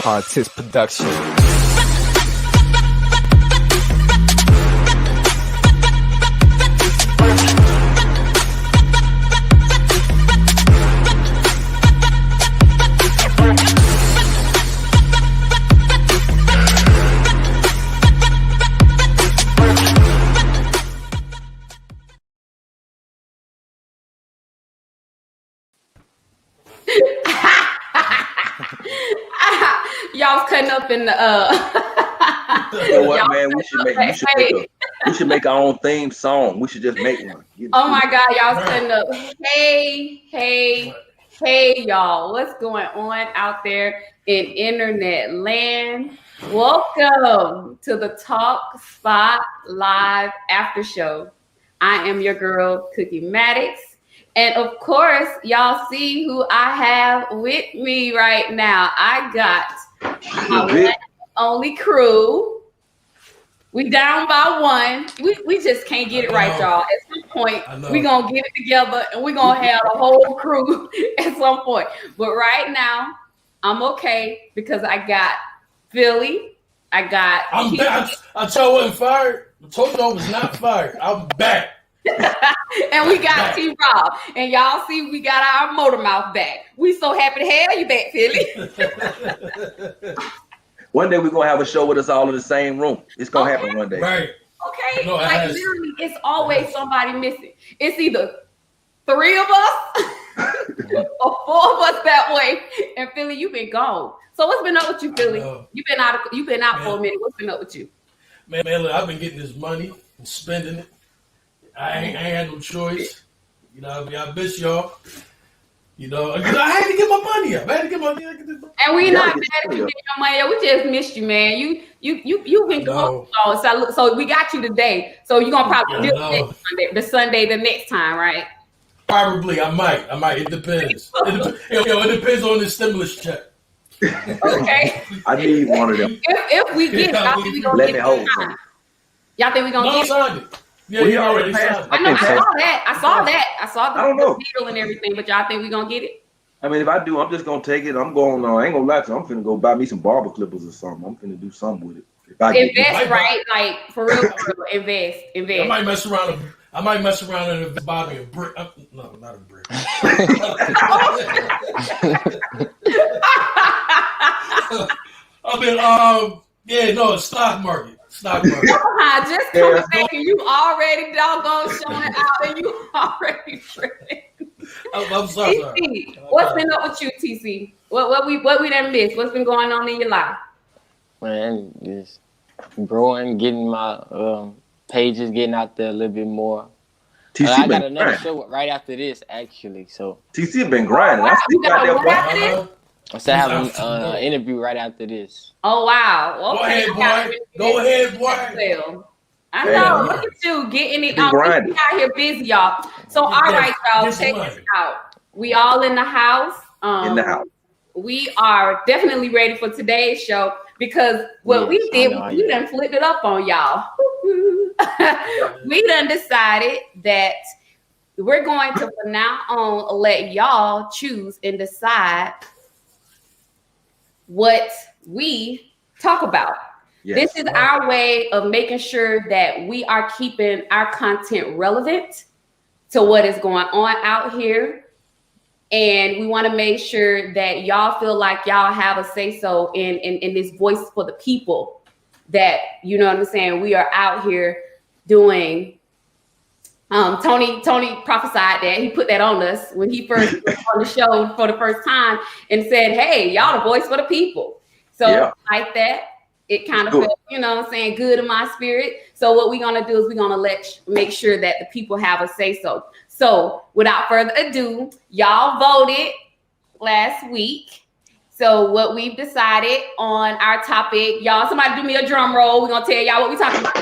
Artist Production. Y'all was cutting up in the You know what, man? We should make our own theme song. We should just make one. Oh my God, y'all was cutting up. Hey, y'all. What's going on out there in internet land? Welcome to the Talk Spot Live After Show. I am your girl, Kookie Maddox. And of course, y'all see who I have with me right now. I got my one and only crew. We down by one. We just can't get it right, y'all. At some point, we gonna get it together and we gonna have a whole crew at some point. But right now, I'm okay because I got Philly. I'm back. I told you I wasn't fired. I told you I was not fired. I'm back. And we got T-Rob. And y'all see we got our motor mouth back. We so happy to have you back, Philly. One day we're going to have a show with us all in the same room. It's going to happen one day. Right. Okay. No, like literally, it's always somebody missing. It's either 3 of us or 4 of us that way. And Philly, you've been gone. So what's been up with you, Philly? You've been out for a minute. What's been up with you? Man, look, I've been getting this money and spending it. I ain't had no choice. You know, I miss y'all. You know, I had to get my money up. And we not mad at you getting your money up. We just missed you, man. You've been gone. So we got you today. So you're gonna probably do the Sunday the next time, right? Probably. I might. It depends. It depends on the stimulus check. Okay. I need one of them. If we get it, y'all think we gonna get it? Y'all think we gonna get it? Yeah, you already signed. I know. I saw that. I saw the deal and everything. But y'all think we gonna get it? I mean, if I do, I'm just gonna take it. I'm going. I ain't gonna lie to you. I'm finna go buy me some barber clippers or something. I'm finna do something with it. If I invest, right? Like for real, invest. I might mess around and buy me a brick. No, not a brick. Stock market. Just coming back and you already doggone showing it out and you already tripping. I'm sorry. TC, what's been up with you, TC? What we done missed? What's been going on in your life? Man, just growing, getting my pages getting out there a little bit more. I got another show right after this, actually. So TC been grinding. I see that. I still have an interview right after this. Oh wow! Okay. Go ahead, boy. I know. Look at you getting it out. We out here busy, y'all. So all right, y'all, check this out. We all in the house. We are definitely ready for today's show because what we did, we done flipped it up on y'all. We done decided that we're going to from now on let y'all choose and decide what we talk about. Yes. This is our way of making sure that we are keeping our content relevant to what is going on out here. And we want to make sure that y'all feel like y'all have a say-so in this voice for the people that, you know what I'm saying, we are out here doing. Tony prophesied that. He put that on us when he first was on the show for the first time and said, hey, y'all the voice for the people. So like that, it kind of felt, you know what I'm saying, good in my spirit. So what we're going to do is we're going to make sure that the people have a say-so. So without further ado, y'all voted last week. So what we've decided on our topic, y'all, somebody do me a drum roll. We're going to tell y'all what we're talking about.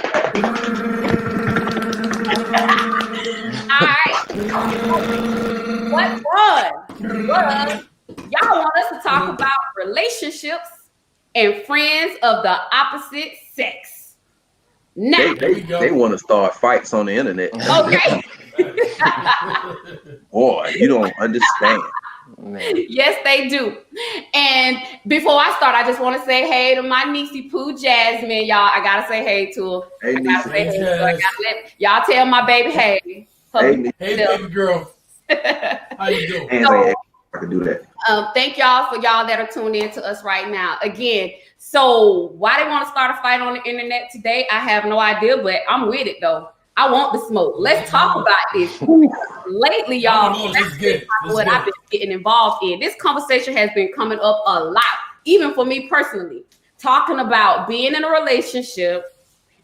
All right. What was y'all want us to talk about relationships and friends of the opposite sex. Now they want to start fights on the internet. Okay. Boy, you don't understand. Yes, they do. And before I start, I just want to say hey to my niecey Pooh Jasmine, y'all. I gotta say hey to her. Hey, I gotta say hey. So I gotta let y'all tell my baby hey. Hey, baby girl. How you doing? So, I can do that. Thank y'all for y'all that are tuned in to us right now. Again, so why they want to start a fight on the internet today, I have no idea, but I'm with it though. I want the smoke. Let's talk about this. Lately, y'all, what I've been getting involved in. This conversation has been coming up a lot, even for me personally, talking about being in a relationship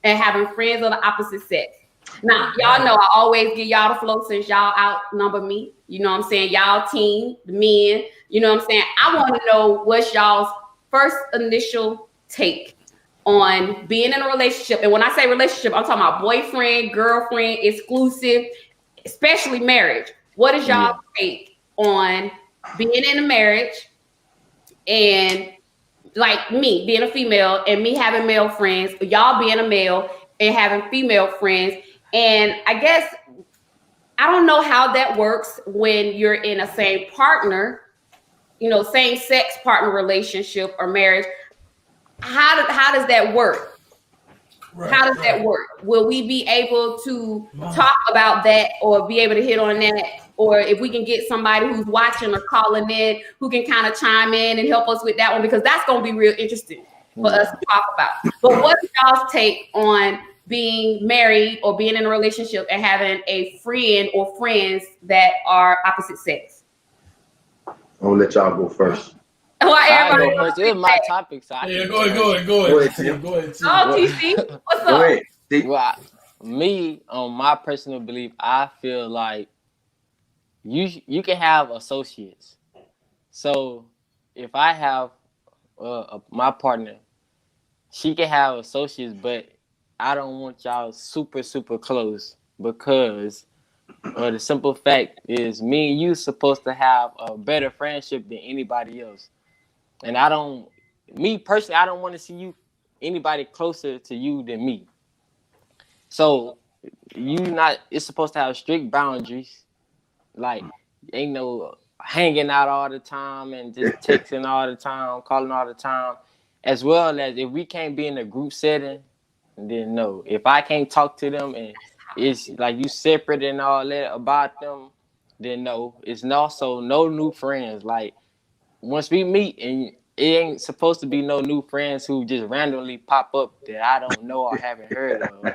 and having friends of the opposite sex. Now, y'all know I always give y'all the flow since y'all outnumber me. You know what I'm saying? Y'all team, the men, you know what I'm saying? I want to know what's y'all's first initial take on being in a relationship. And when I say relationship, I'm talking about boyfriend, girlfriend, exclusive, especially marriage. What is y'all take on being in a marriage and like me being a female and me having male friends, y'all being a male and having female friends? And I guess I don't know how that works when you're in a same partner, you know, same sex partner relationship or marriage. How does that work? How does that work? Will we be able to talk about that or be able to hit on that? Or if we can get somebody who's watching or calling in who can kind of chime in and help us with that one, because that's going to be real interesting for us to talk about. But what is y'all's take on being married or being in a relationship and having a friend or friends that are opposite sex? I'll let y'all go first. I go first. It was my topic. So yeah, go ahead. Go ahead, Tim. Oh, TC, what's up? Go ahead. Well, me, on my personal belief, I feel like you can have associates. So if I have my partner, she can have associates, but I don't want y'all super, super close because the simple fact is me and you supposed to have a better friendship than anybody else. And me personally, I don't want to see anybody closer to you than me. So it's supposed to have strict boundaries. Like, ain't no hanging out all the time and just texting all the time, calling all the time. As well as if we can't be in a group setting, then no. If I can't talk to them and it's like you separate and all that about them, then no. It's also no new friends. Like, once we meet, and it ain't supposed to be no new friends who just randomly pop up that I don't know or haven't heard of.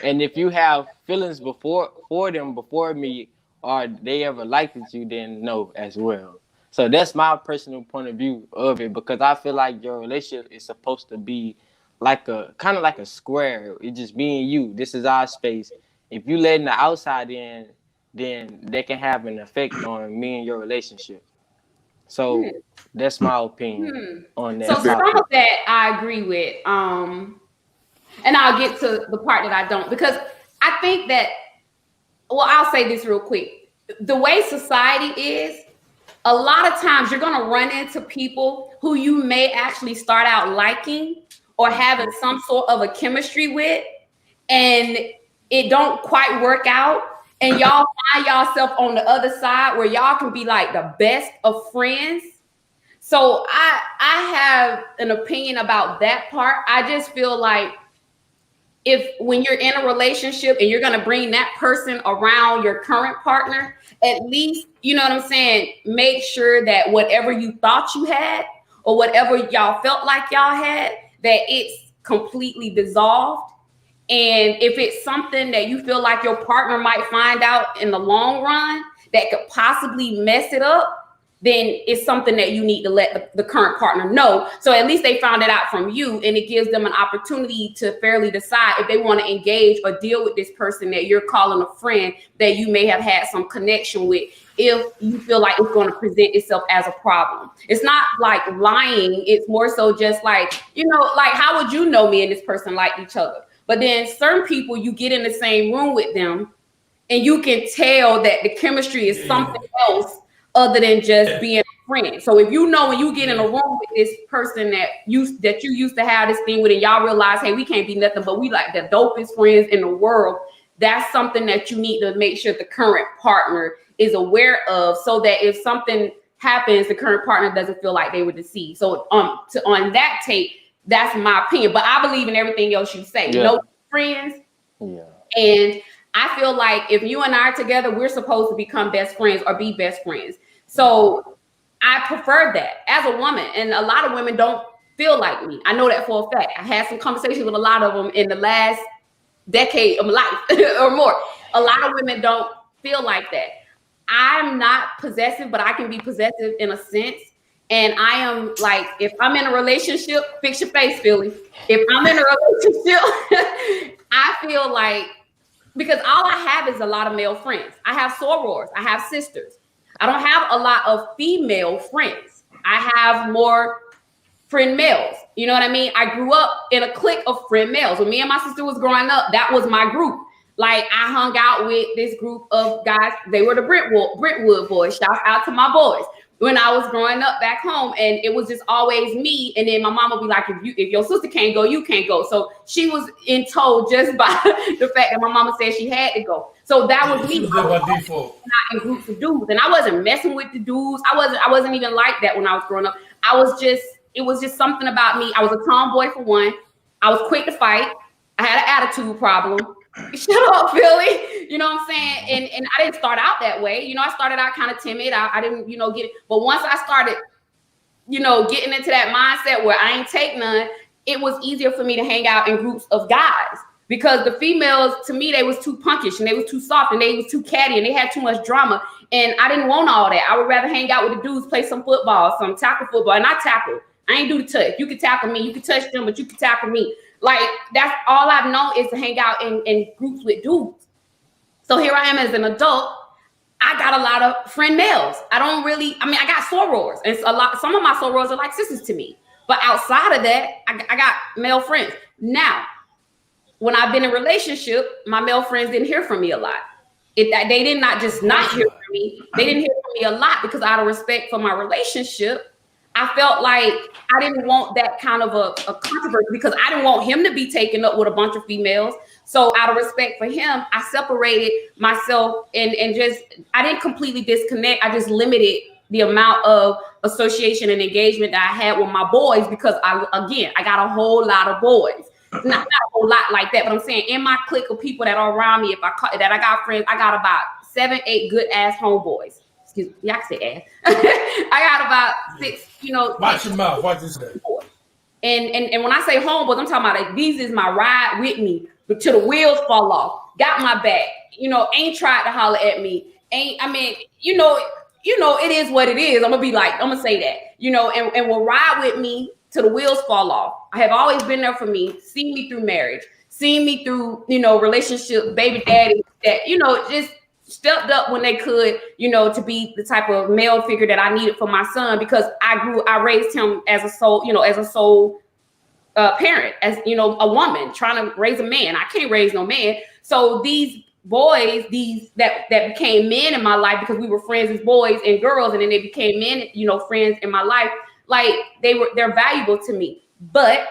And if you have feelings for them before me, or they ever liked you, then no as well. So that's my personal point of view of it, because I feel like your relationship is supposed to be like kind of like a square. It's just me and you. This is our space. If you letting the outside in, then that can have an effect on me and your relationship. So that's my opinion on that. So some of that I agree with. And I'll get to the part that I don't, because I think that, well, I'll say this real quick. The way society is, a lot of times you're going to run into people who you may actually start out liking or having some sort of a chemistry with, and it don't quite work out. And y'all find yourself on the other side where y'all can be like the best of friends. So I have an opinion about that part. I just feel like when you're in a relationship and you're going to bring that person around your current partner, at least, you know what I'm saying, make sure that whatever you thought you had or whatever y'all felt like y'all had, that it's completely dissolved. And if it's something that you feel like your partner might find out in the long run that could possibly mess it up, then it's something that you need to let the current partner know. So at least they found it out from you, and it gives them an opportunity to fairly decide if they want to engage or deal with this person that you're calling a friend that you may have had some connection with, if you feel like it's going to present itself as a problem. It's not like lying. It's more so just like, you know, like, how would you know me and this person like each other? But then certain people, you get in the same room with them and you can tell that the chemistry is something else other than just being a friend. So if you know when you get in a room with this person that you used to have this thing with, and y'all realize, hey, we can't be nothing but we like the dopest friends in the world, that's something that you need to make sure the current partner is aware of, so that if something happens, the current partner doesn't feel like they were deceived. So on that tape, that's my opinion. But I believe in everything else you say. No friends. Yeah. And I feel like if you and I are together, we're supposed to become best friends or be best friends. So I prefer that as a woman. And a lot of women don't feel like me. I know that for a fact. I had some conversations with a lot of them in the last decade of my life or more. A lot of women don't feel like that. I'm not possessive, but I can be possessive in a sense. And I am like, if I'm in a relationship, fix your face, Philly. If I'm in a relationship, I feel like, because all I have is a lot of male friends. I have sorors. I have sisters. I don't have a lot of female friends. I have more friend males. You know what I mean? I grew up in a clique of friend males. When me and my sister was growing up, that was my group. Like, I hung out with this group of guys. They were the Brentwood boys. Shout out to my boys. When I was growing up back home, and it was just always me. And then my mom would be like, if your sister can't go, you can't go. So she was in tow just by the fact that my mama said she had to go. So that was me. By default. Not in groups of dudes. And I wasn't messing with the dudes. I wasn't even like that when I was growing up. It was just something about me. I was a tomboy for one. I was quick to fight. I had an attitude problem. Shut up, Philly. You know what I'm saying? And I didn't start out that way. You know, I started out kind of timid. I didn't, get it. But once I started, getting into that mindset where I ain't take none, it was easier for me to hang out in groups of guys. Because the females, to me, they was too punkish and they was too soft and they was too catty and they had too much drama. And I didn't want all that. I would rather hang out with the dudes, play some football, some tackle football. And I tackle. I ain't do the touch. You can tackle me. You can touch them, but you can tackle me. Like, that's all I've known is to hang out in groups with dudes. So here I am as an adult. I got a lot of friend males. I got sorors. And some of my sorors are like sisters to me. But outside of that, I got male friends. Now, when I've been in a relationship, my male friends didn't hear from me a lot. They did not just not hear from me. They didn't hear from me a lot because out of respect for my relationship, I felt like I didn't want that kind of a controversy because I didn't want him to be taken up with a bunch of females. So out of respect for him, I separated myself and I didn't completely disconnect. I just limited the amount of association and engagement that I had with my boys because I got a whole lot of boys. Not a whole lot like that, but I'm saying in my clique of people that are around me, I got friends, I got about 7-8 good ass homeboys. Excuse me, y'all can say ass. I got about 6, Watch your mouth. Watch this day. And when I say homeboys, I'm talking about like, these is my ride with me, but till the wheels fall off. Got my back. Ain't tried to holler at me. It is what it is. I'm gonna say that. And will ride with me till the wheels fall off. I have always been there for me, seen me through marriage, seen me through, relationship, baby daddy that, just stepped up when they could, to be the type of male figure that I needed for my son because I raised him as a sole parent, as, a woman trying to raise a man. I can't raise no man. So these boys, that became men in my life because we were friends as boys and girls, and then they became men, friends in my life. Like they're valuable to me, but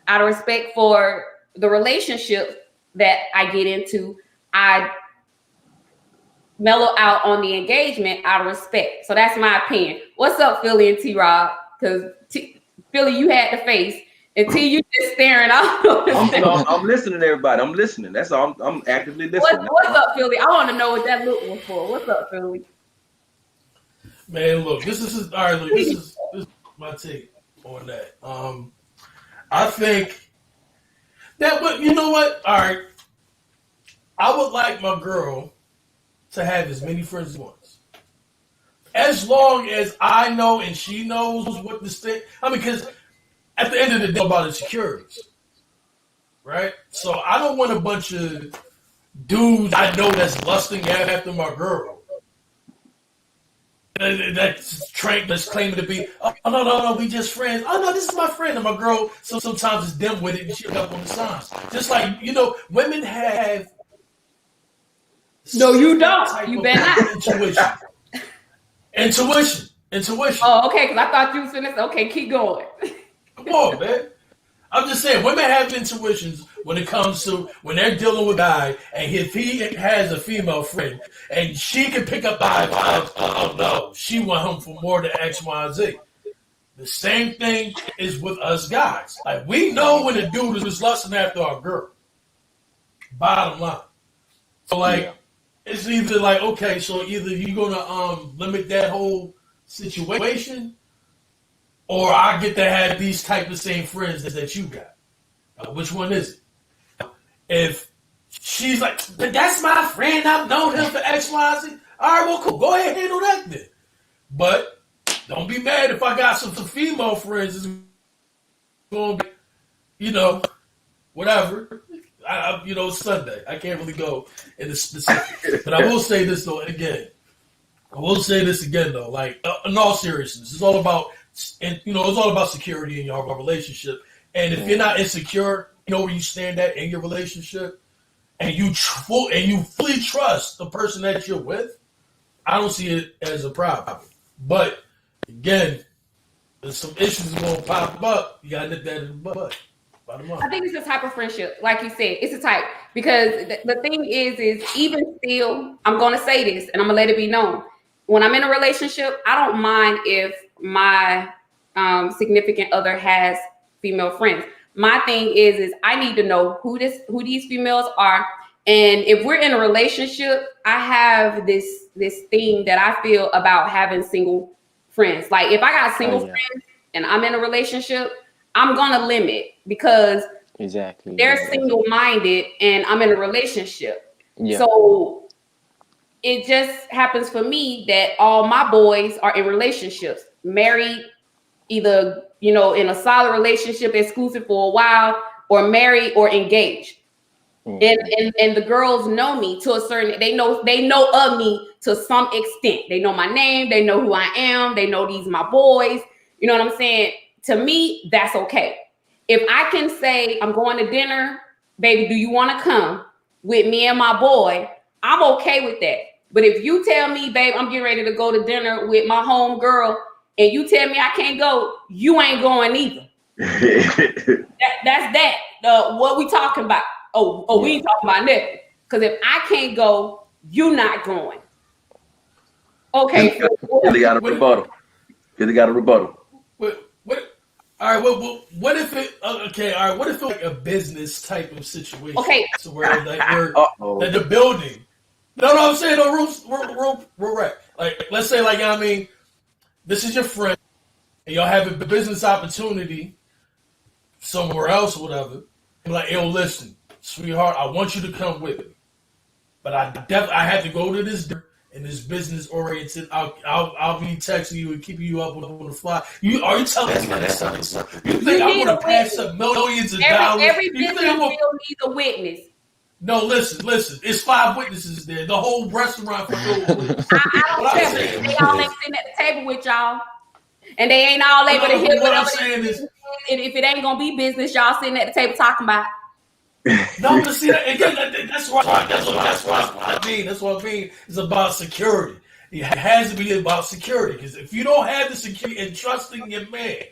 out of respect for the relationship that I get into, I mellow out on the engagement out of respect. So that's my opinion. What's up, Philly and T-Rob? Because Philly, you had the face, and T, you just staring out. I'm listening to everybody. I'm listening. That's all. I'm actively listening. What's up, Philly? I want to know what that look was for. What's up, Philly? Man, look, this is all right. Look, this is my take on that. I think that, but you know what? All right, I would like my girl to have as many friends as wants, as long as I know and she knows what the state. Because at the end of the day, about insecurities, right? So I don't want a bunch of dudes I know that's lusting after my girl. That's claiming to be, oh, no, we just friends. Oh, no, this is my friend. And my girl, so sometimes it's dim with it and she'll help on the signs. Just like, women have. No, you don't. You better not. Intuition. Oh, okay, because I thought you was finished. Okay, keep going. Come on, man. I'm just saying, women have intuitions when it comes to when they're dealing with a guy, and if he has a female friend, and she can pick up the vibes, oh no, she want him for more than X, Y, and Z. The same thing is with us guys. Like, we know when a dude is lusting after our girl. Bottom line. So, like, it's either like, okay, so either you're gonna limit that whole situation, or I get to have these type of same friends that you got. Which one is it? If she's like, but that's my friend, I've known him for X, Y, Z. All right, well, cool. Go ahead and handle that then. But don't be mad if I got some female friends. It's going to be, you know, whatever. Sunday. I can't really go into specifics. But I will say this, though, again. Like, in all seriousness, it's all about, it's all about security in your relationship. And if you're not insecure, you know where you stand at in your relationship, and you fully trust the person that you're with, I don't see it as a problem. But again, there's some issues going to pop up. You got to nip that in the bud. I think it's a type of friendship, like you said. It's a type, because the thing is even still, I'm going to say this, and I'm going to let it be known. When I'm in a relationship, I don't mind if my significant other has female friends. My thing is I need to know who these females are. And if we're in a relationship, I have this thing that I feel about having single friends. Like, if I got single friends and I'm in a relationship, I'm gonna limit, because they're single-minded and I'm in a relationship. Yeah. So it just happens for me that all my boys are in relationships, married, either, in a solid relationship, exclusive for a while, or married or engaged. Mm-hmm. And the girls know me to a certain, they know of me to some extent. They know my name, they know who I am, they know these my boys. You know what I'm saying? To me, that's okay. If I can say I'm going to dinner, baby, do you want to come with me and my boy? I'm okay with that. But if you tell me, babe, I'm getting ready to go to dinner with my home girl, and you tell me I can't go, you ain't going either. That's that. What we talking about? We ain't talking about nothing. Because if I can't go, you not going. Okay. Really got a rebuttal. What? All right. Well, what if it? Okay. All right. What if it's like a business type of situation? Okay. So where that the building. No, I'm saying no. Real right. Like, let's say, like, I mean, this is your friend, and y'all have a business opportunity somewhere else or whatever. And like, yo, listen, sweetheart, I want you to come with me, but I have to go to this dinner, and this business oriented. I'll be texting you and keeping you up on the fly. Are you telling me that? You think I'm going to pass up millions of dollars? Every business deal needs a witness. No, listen. It's 5 witnesses there. The whole restaurant for no witness. I don't care. They all ain't sitting at the table with y'all, and they ain't all able to hear what I'm saying. Is, and if it ain't gonna be business, y'all sitting at the table talking about. No, but see, again, that's what I mean. That's what I mean. It's about security. It has to be about security, because if you don't have the security and trusting your man,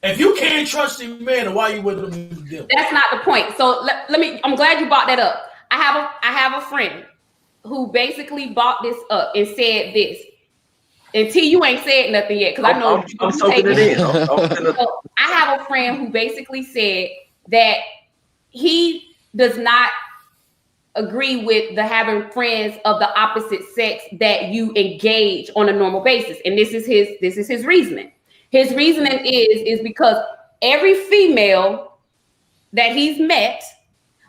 if you can't trust your man, then why you with him? That's not the point. So let me. I'm glad you brought that up. I have a friend who basically brought this up and said this. And T, you ain't said nothing yet, because I know I'm soaking it in. So I have a friend who basically said that he does not agree with the having friends of the opposite sex that you engage on a normal basis, and this is his reasoning. His reasoning is because every female that he's met,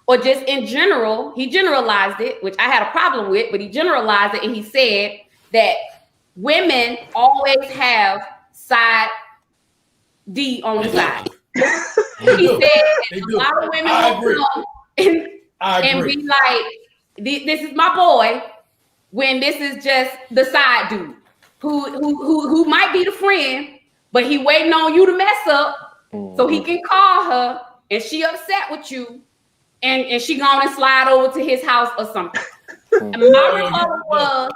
or just in general, he generalized it, which I had a problem with, but he generalized it, and he said that women always have side D on the side. He said a lot of women will come and be like, this is my boy, when this is just the side dude who might be the friend, but he waiting on you to mess up so he can call her, and she upset with you, and she gonna slide over to his house or something. And my rebuttal was,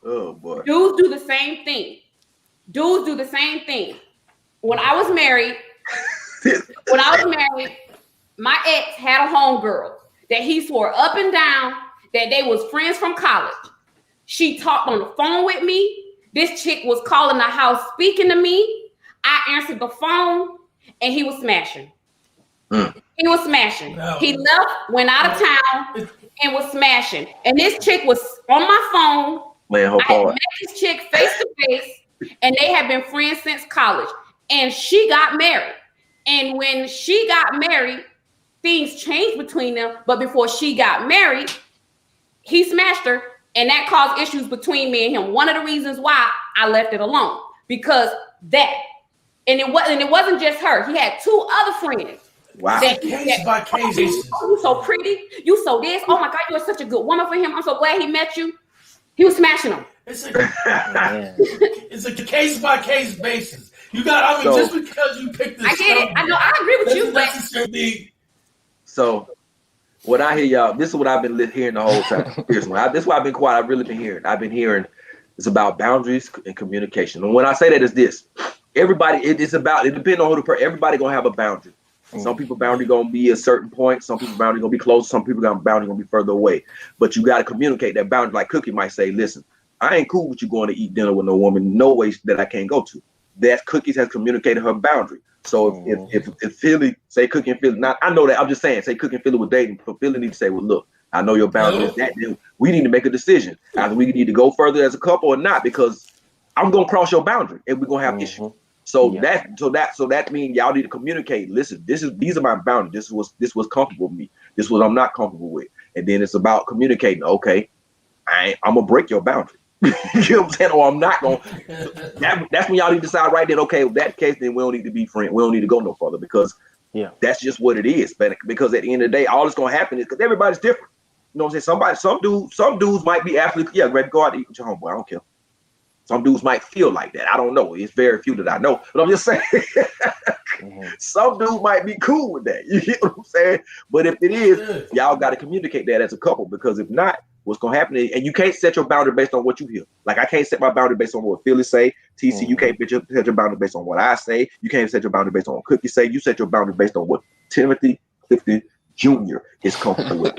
oh boy, dudes do the same thing. When I was married, when I was married, my ex had a homegirl that he swore up and down that they was friends from college. She talked on the phone with me. This chick was calling the house, speaking to me. I answered the phone, and he was smashing. He was smashing. No. He left, went out of town, and was smashing. And this chick was on my phone. Man, I had met this chick face to face, and they have been friends since college. And she got married. And when she got married, things changed between them. But before she got married, he smashed her, and that caused issues between me and him. One of the reasons why I left it alone, because that, and it wasn't just her. He had two other friends. Wow. Case by case. You so pretty. You so this. Oh my God, you are such a good woman for him. I'm so glad he met you. He was smashing them. It's a case by case basis. You got. Just because you picked this. I get it. I know. I agree with you. So, what I hear, y'all, this is what I've been hearing the whole time. This is why I've been quiet. I've really been hearing. I've been hearing it's about boundaries and communication. And when I say that, it's this. Everybody, it's about. It depends on who the person. Everybody gonna have a boundary. Some people boundary gonna be a certain point. Some people boundary gonna be close. Some people boundary gonna be further away. But you gotta communicate that boundary. Like Cookie might say, "Listen, I ain't cool with you going to eat dinner with no woman. No way that I can't go to." That Cookies has communicated her boundary. So if Philly say Cookie and Philly, not I know that I'm just saying say Cookie and Philly was dating, but Philly need to say, "Well, look, I know your boundary is that. Then we need to make a decision. Either we need to go further as a couple or not, because I'm gonna cross your boundary and we're gonna have issues." So that means y'all need to communicate. Listen, these are my boundaries. This was comfortable with me. This was I'm not comfortable with. And then it's about communicating. Okay, I'm gonna break your boundary. You know what I'm saying? Or I'm not gonna. That's when y'all need to decide right then. Okay, if that's the case, then we don't need to be friends. We don't need to go no further because that's just what it is. But because at the end of the day, all that's gonna happen is because everybody's different. You know what I'm saying? Some dudes might be absolutely ready to go out to eat with your homeboy. I don't care. Some dudes might feel like that. I don't know. It's very few that I know, but I'm just saying. Some dudes might be cool with that. You get what I'm saying? But if it is, y'all got to communicate that as a couple, because if not, what's gonna happen is, and you can't set your boundary based on what you hear. Like I can't set my boundary based on what Philly say. TC, you can't set your boundary based on what I say. You can't set your boundary based on what Cookie say. You set your boundary based on what Timothy Clifton Jr. is comfortable with.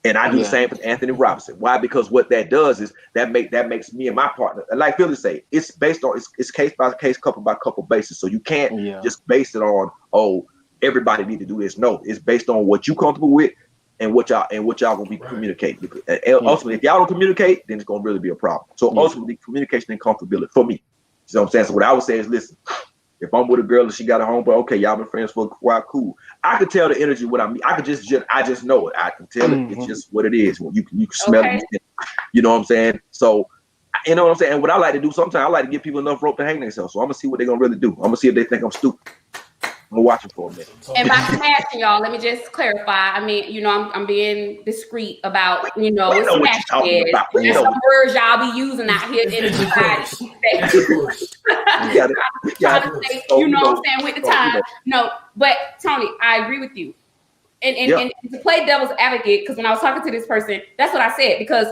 And I do the same with Anthony Robinson. Why? Because what that does is that makes me and my partner, like Philly say, it's based on it's case by case, couple by couple basis. So you can't just base it on everybody need to do this. No, it's based on what you comfortable with and what y'all gonna be communicating. And ultimately, if y'all don't communicate, then it's gonna really be a problem. So ultimately, communication and comfortability for me. You know what I'm saying? So what I would say is, listen. If I'm with a girl and she got a homeboy, okay, y'all been friends for a while, cool. I can tell the energy what I mean. I just know it. I can tell it. It's just what it is. You can smell it. You know what I'm saying? So, you know what I'm saying? And what I like to do sometimes, I like to give people enough rope to hang themselves. So I'm gonna see what they're gonna really do. I'm gonna see if they think I'm stupid. I'm gonna watch it for a minute. And by smashing, y'all, let me just clarify. I mean, I'm being discreet about, what smash is. There's some words y'all be using out here in the society. You know what I'm saying, with the time. No, but Tony, I agree with you. And to play devil's advocate, because when I was talking to this person, that's what I said, because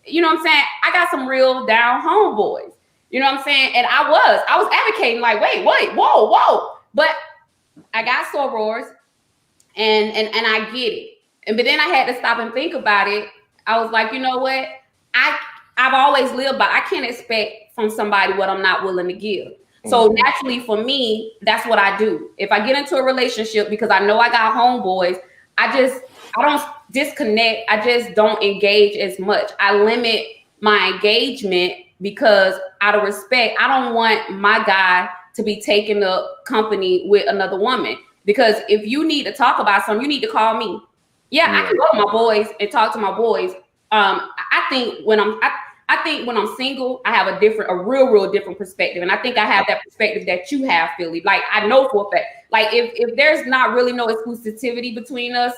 you know what I'm saying, I got some real down home boys. You know what I'm saying? And I was advocating like, wait, whoa. But I got sorors and I get it. But then I had to stop and think about it. I was like, you know what? I've always lived by, I can't expect from somebody what I'm not willing to give. So naturally for me, that's what I do. If I get into a relationship, because I know I got homeboys, I don't disconnect. I just don't engage as much. I limit my engagement because out of respect, I don't want my guy to be taking up company with another woman. Because if you need to talk about something, you need to call me. I can go to my boys and talk to my boys. I think when I'm single, I have a real different perspective. And I think I have that perspective that you have, Philly. Like I know for a fact, like if there's not really no exclusivity between us,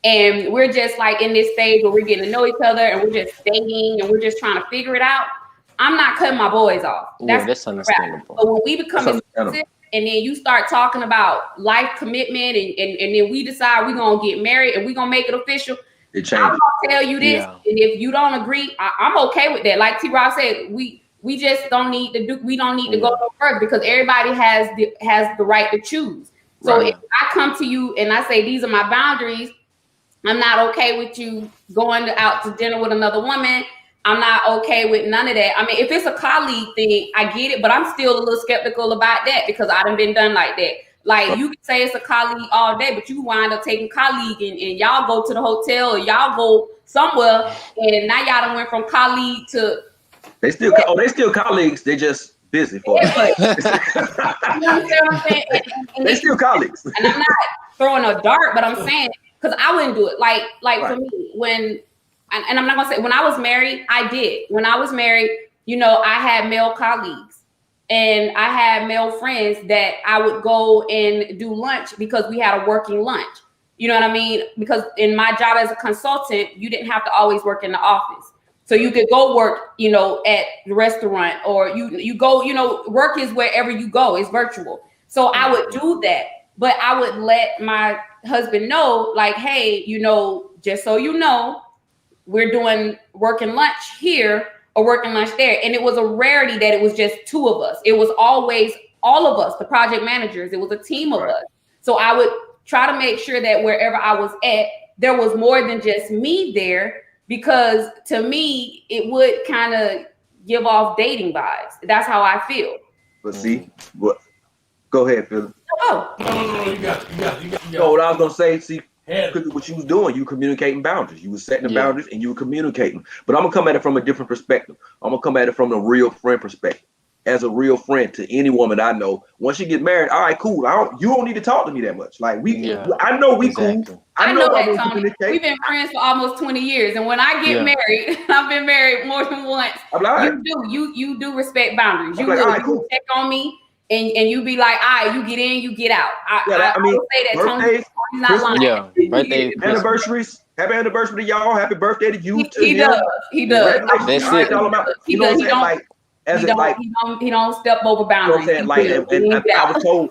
and we're just like in this stage where we're getting to know each other and we're just dating and we're just trying to figure it out, I'm not cutting my boys off. That's understandable. But when we become exclusive and then you start talking about life commitment and then we decide we're going to get married and we're going to make it official, I'm going to tell you this. And if you don't agree, I'm okay with that. Like T-Rob said, we we just don't need to do. We don't need to go no further because everybody has the right to choose. So if I come to you and I say these are my boundaries, I'm not okay with you going out to dinner with another woman. I'm not okay with none of that. I mean, if it's a colleague thing, I get it, but I'm still a little skeptical about that because I done been done like that. Like you can say it's a colleague all day, but you wind up taking colleague and y'all go to the hotel or y'all go somewhere, and now y'all done went from colleague to they still colleagues. They just busy for us. You understand what I'm saying? And they still colleagues. And I'm not throwing a dart, but I'm saying because I wouldn't do it. Like for me, when and I'm not gonna say when I was married, I did. When I was married, you know, I had male colleagues and I had male friends that I would go and do lunch because we had a working lunch. You know what I mean? Because in my job as a consultant, you didn't have to always work in the office. So you could go work, you know, at the restaurant or you go, you know, work is wherever you go, it's virtual. So I would do that, but I would let my husband know like, hey, you know, just so you know, we're doing working lunch here or working lunch there. And it was a rarity that it was just two of us. It was always all of us, the project managers. It was a team of us. So I would try to make sure that wherever I was at, there was more than just me there, because to me, it would kind of give off dating vibes. That's how I feel. But see, what? Go ahead, Phil. Oh. No, you got it. So what I was gonna say, see, what you was doing, you communicating boundaries. You was setting the boundaries and you were communicating. But I'm gonna come at it from a different perspective. I'm gonna come at it from a real friend perspective. As a real friend to any woman I know, once you get married, all right, cool. You don't need to talk to me that much. Like I know we cool. I know that, Tony. We've been friends for almost 20 years, and when I get married, I've been married more than once. Like, you do respect boundaries. You like, really right, cool. check on me. And you be like, all right, you get in, you get out. I mean, will say that birthdays, Tony's not lying. Yeah, birthdays, anniversaries. Happy anniversary to y'all. Happy birthday to you. He does. He does. He don't step over boundaries. You know what I'm saying? Like,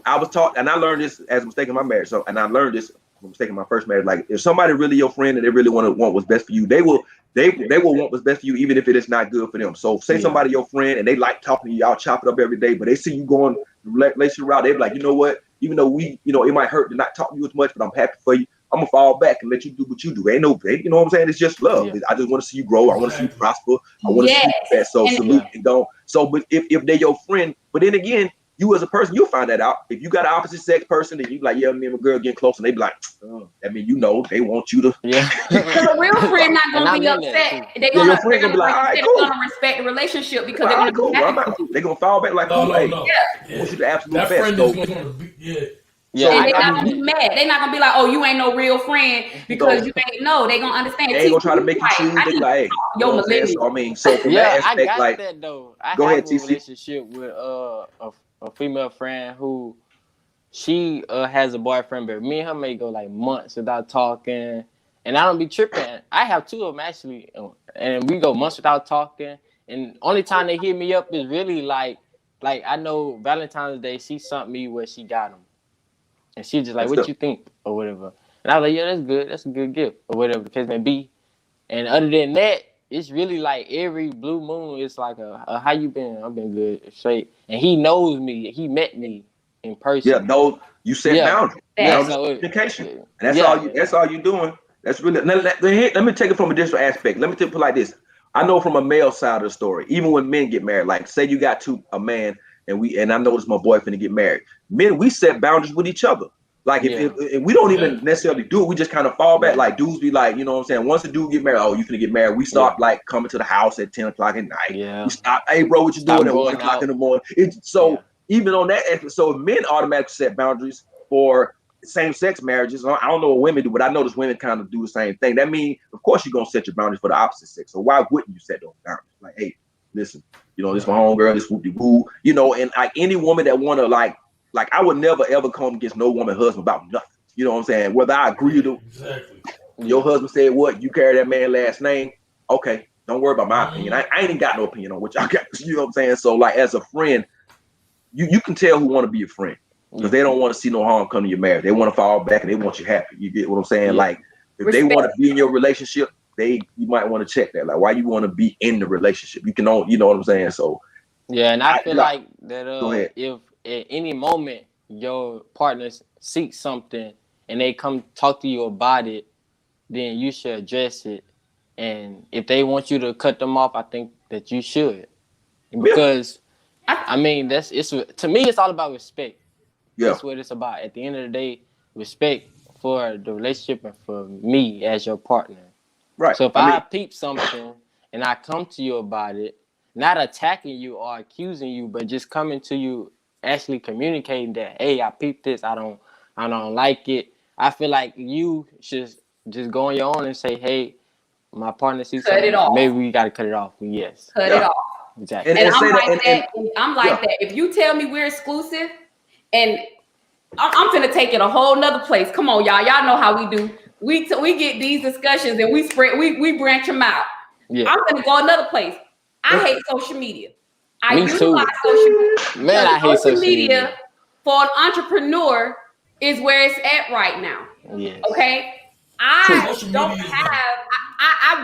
I was taught, and I learned this as a mistake in my marriage. So, and I learned this from mistake in my first marriage. Like, if somebody really your friend and they really want what's best for you, they will want what's best for you, even if it is not good for them. So, say somebody your friend and they like talking to you, y'all chop it up every day, but they see you going relationship route, they be like, you know what? Even though it might hurt to not talk to you as much, but I'm happy for you. I'm gonna fall back and let you do what you do. Ain't no, you know what I'm saying? It's just love. I just want to see you grow. I want to see you prosper. I want to see you best. So salute and go. So, but if they're your friend, but then again, you as a person, you'll find that out. If you got an opposite sex person and you like, yeah, me and my girl getting close, and they be like, I mean, they want you to. Yeah. Because a real friend not gonna be upset. They're gonna be like, all right, cool. They're gonna respect the relationship because they're gonna be happy. They're gonna fall back like, no. I want you to absolute that best. Friend is gonna be, Yeah, they're not gonna be mad. They're not gonna be like, "Oh, you ain't no real friend because you ain't." No, they gonna understand. They ain't gonna try to make you choose. They be like, "Hey, yo, millennial." So I mean, so from that aspect, I got like, that though. I go have ahead, a relationship with a female friend who she has a boyfriend, but me and her may go like months without talking, and I don't be tripping. I have two of them actually, and we go months without talking, and only time they hit me up is really like I know Valentine's Day she sent me where she got them. And she just like, what you think? Or whatever. And I was like, yeah, that's good. That's a good gift. Or whatever the case may be. And other than that, it's really like every blue moon, it's like a how you been? I've been good, straight. And he knows me. He met me in person. Yeah, no, you set boundaries. Communication. And that's all you doing. That's really, let me take it from a different aspect. Let me put it like this. I know from a male side of the story, even when men get married, like say you got a man, and I noticed my boyfriend to get married. Men, we set boundaries with each other. Like if we don't even necessarily do it, we just kind of fall back. Like dudes be like, you know what I'm saying? Once the dude get married, oh, you finna get married. We start like coming to the house at 10 o'clock at night. Yeah. We stop, hey bro, what you doing at 1 o'clock in the morning? Even on that episode, men automatically set boundaries for same-sex marriages. I don't know what women do, but I notice women kind of do the same thing. That means, of course, you're gonna set your boundaries for the opposite sex. So why wouldn't you set those boundaries? Like, hey, listen, this my homegirl, this whoop-de-woo, and like any woman that wanna like I would never ever come against no woman husband about nothing. You know what I'm saying? Whether I agree to your husband said what, you carry that man last name, okay, don't worry about my opinion. I ain't even got no opinion on what y'all got. You know what I'm saying? So like as a friend, you can tell who want to be a friend because they don't want to see no harm come to your marriage. They want to fall back and they want you happy. You get what I'm saying? Like if they want to be in your relationship, you might want to check that. Like why you want to be in the relationship? You can you know what I'm saying? So Yeah, and I feel like that Go ahead. if at any moment your partner seeks something and they come talk to you about it, then you should address it. And if they want you to cut them off, I think that you should. Because I mean it's to me it's all about respect. Yeah. That's what it's about. At the end of the day, respect for the relationship and for me as your partner. Right. So if I peep something and I come to you about it, not attacking you or accusing you, but just coming to you, actually communicating that, hey, I peeped this, I don't like it. I feel like you should just go on your own and say, hey, my partner sees something. Maybe we gotta cut it off. Yes. Cut it off. Exactly. And I'm like that. I'm like that. If you tell me we're exclusive, and I'm gonna take it a whole nother place. Come on, y'all. Y'all know how we do. We get these discussions and we branch them out. Yeah. I'm gonna go another place. I hate social media. I utilize social media. Man, I hate social media. For an entrepreneur is where it's at right now. Yes. Okay. I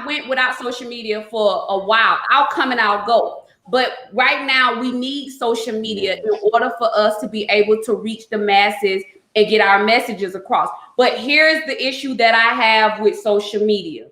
went without social media for a while. I'll come and I'll go. But right now we need social media in order for us to be able to reach the masses and get our messages across. But here's the issue that I have with social media.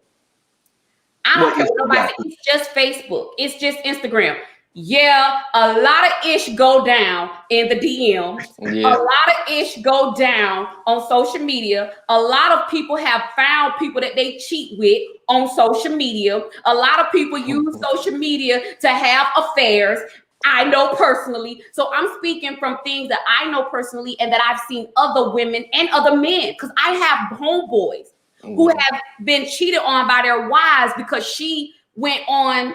I don't care what nobody says. It's just Facebook. It's just Instagram. Yeah, a lot of ish go down in the DMs. Yeah. A lot of ish go down on social media. A lot of people have found people that they cheat with on social media. A lot of people use social media to have affairs. I know personally. So I'm speaking from things that I know personally and that I've seen other women and other men, because I have homeboys who have been cheated on by their wives because she went on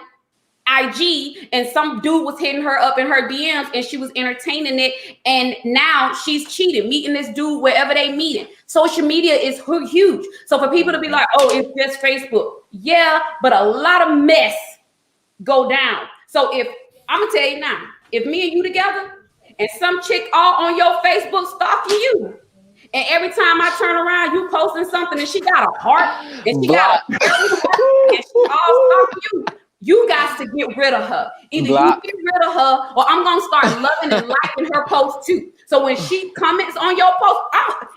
IG and some dude was hitting her up in her DMs and she was entertaining it, and now she's cheating, meeting this dude wherever they meet. Social media is huge. So for people to be like, oh, it's just Facebook. Yeah, but a lot of mess go down. So if I'm gonna tell you now, if me and you together and some chick all on your Facebook stalking you, and every time I turn around, you posting something and she got a heart and she got a and she all stalking you. You got to get rid of her. Either you get rid of her, or I'm gonna start loving and liking her post too. So when she comments on your post,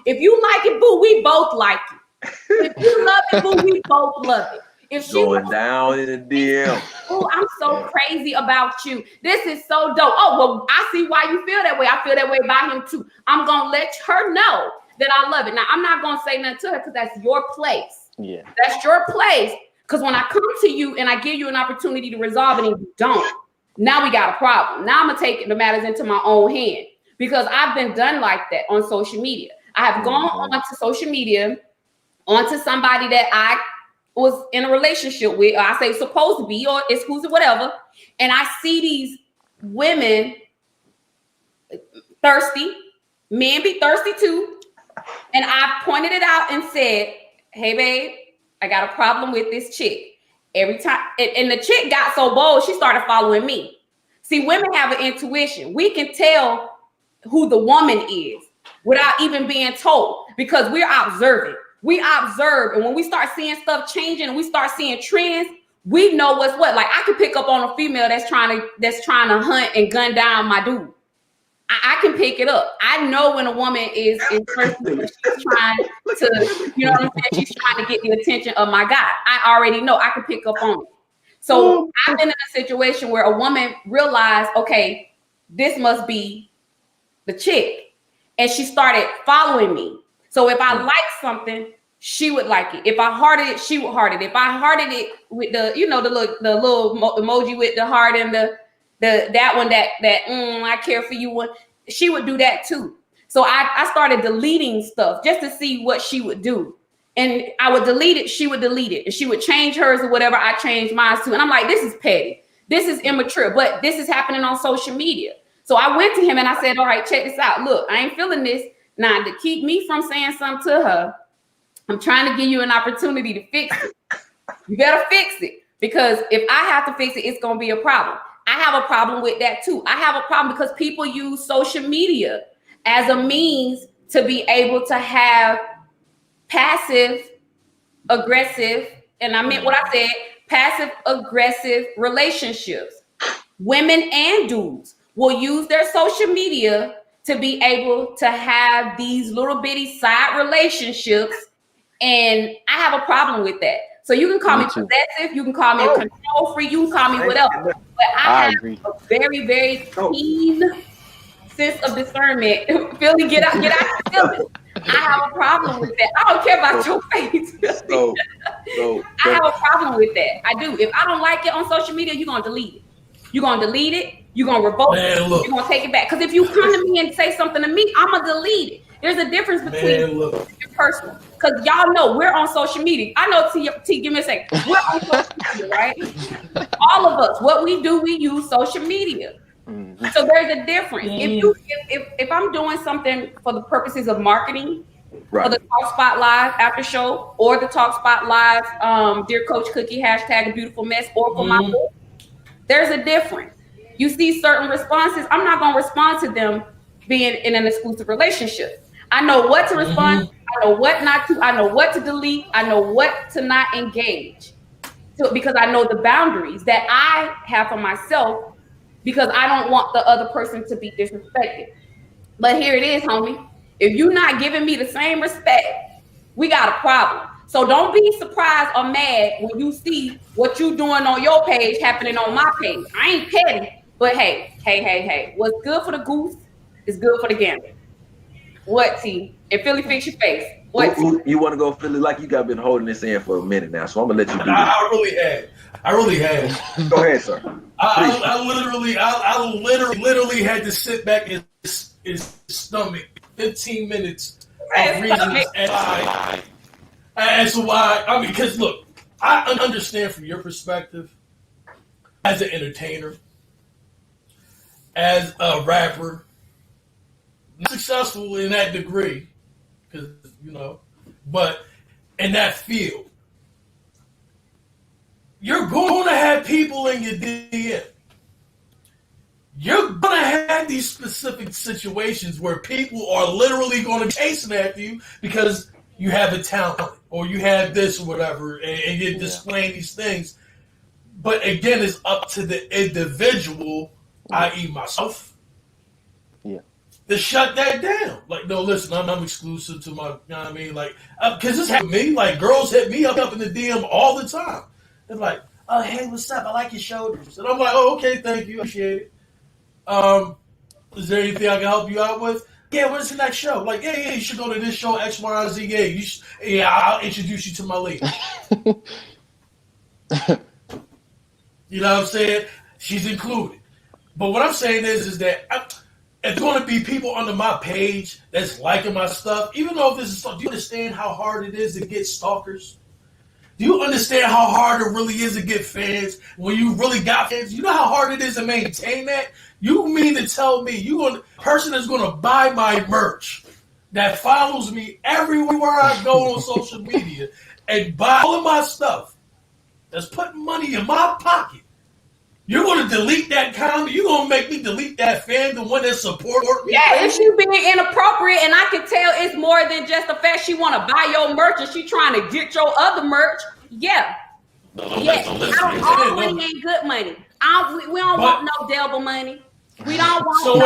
if you like it, boo, we both like it. If you love it, boo, we both love it. If she going down in the DM, oh, I'm so crazy about you. This is so dope. Oh, well, I see why you feel that way. I feel that way about him too. I'm gonna let her know that I love it. Now, I'm not gonna say nothing to her because that's your place. Yeah, that's your place. Because when I come to you and I give you an opportunity to resolve it and you don't, now we got a problem. Now I'm going to take the matters into my own hand, because I've been done like that on social media. I have gone onto social media, onto somebody that I was in a relationship with, or I say supposed to be, or exclusive, whatever. And I see these women thirsty, men be thirsty too. And I pointed it out and said, hey, babe, I got a problem with this chick. Every time, and the chick got so bold, she started following me. See, women have an intuition. We can tell who the woman is without even being told, because we're observant. We observe, and when we start seeing stuff changing and we start seeing trends, we know what's what. Like, I can pick up on a female that's trying to hunt and gun down my dude. I can pick it up. I know when a woman is in person, she's trying to, you know what I'm saying? She's trying to get the attention of my guy. I already know. I can pick up on it. So I've been in a situation where a woman realized, okay, this must be the chick. And she started following me. So if I like something, she would like it. If I hearted it, she would heart it. If I hearted it with the, you know, the little emoji with the heart and that one that I care for you one, she would do that too. So I started deleting stuff just to see what she would do. And I would delete it, she would delete it. And she would change hers or whatever, I changed mine too. And I'm like, this is petty. This is immature, but this is happening on social media. So I went to him and I said, all right, check this out. Look, I ain't feeling this. Now, to keep me from saying something to her, I'm trying to give you an opportunity to fix it. You better fix it, because if I have to fix it, it's going to be a problem. I have a problem with that too. I have a problem because people use social media as a means to be able to have passive aggressive, and I meant what I said, passive aggressive relationships. women and dudes will use their social media to be able to have these little bitty side relationships. And I have a problem with that. So you can call me possessive, you can call me a control freak, you can call me whatever. But I have a very, very keen sense of discernment. Philly, get out your feelings. I have a problem with that. I don't care about your face. I have a problem with that. I do. If I don't like it on social media, you're gonna delete it. You're gonna delete it. You're gonna revoke it. You're gonna take it back. Because if you come to me and say something to me, I'm gonna delete it. There's a difference between your personal. Because y'all know we're on social media. I know T, give me a second. We're on social media, right? All of us, what we do, we use social media. So there's a difference. If I'm doing something for the purposes of marketing, for the Talk Spot Live after show, or the Talk Spot Live, Dear Coach Cookie, hashtag a beautiful mess, or for my book, there's a difference. You see certain responses, I'm not going to respond to them being in an exclusive relationship. I know what to respond, I know what not to, I know what to delete, I know what to not engage. So, because I know the boundaries that I have for myself, because I don't want the other person to be disrespected. But here it is, homie. If you're not giving me the same respect, we got a problem. So don't be surprised or mad when you see what you doing on your page happening on my page. I ain't petty, but hey. What's good for the goose is good for the gander. What, T? And Philly, fix your face. What? You want to go, Philly? Like you got been holding this in for a minute now, so I'm gonna let you do that. I really had. Go ahead, sir. I literally had to sit back in his stomach 15 minutes of reasons as to why. I mean, because look, I understand from your perspective as an entertainer, as a rapper, not successful in that degree, because but in that field, you're going to have people in your DM. You're going to have these specific situations where people are literally going to be chasing after you because you have a talent or you have this or whatever, and you're displaying these things. But again, it's up to the individual, i.e. myself, to shut that down. Like, no, listen, I'm exclusive to my, you know what I mean? Like, because this happened to me. Like, girls hit me up in the DM all the time. They're like, oh, hey, what's up? I like your shoulders. And I'm like, oh, okay, thank you. Appreciate it. Is there anything I can help you out with? Yeah, when's the next show? Like, yeah, you should go to this show, X, Y, and Z. Yeah, I'll introduce you to my lady. You know what I'm saying? She's included. But what I'm saying is that if going to be people under my page that's liking my stuff, even though this is stuff, do you understand how hard it is to get stalkers? Do you understand how hard it really is to get fans when you really got fans? You know how hard it is to maintain that? You mean to tell me person is going to buy my merch that follows me everywhere I go on social media and buy all of my stuff that's putting money in my pocket? You're going to delete that comment? You're going to make me delete that fan, the one that supports me? Yeah, if she being inappropriate, and I can tell it's more than just the fact she want to buy your merch and she trying to get your other merch. Yeah. I don't always ain't good money. We don't want no devil money. We don't want so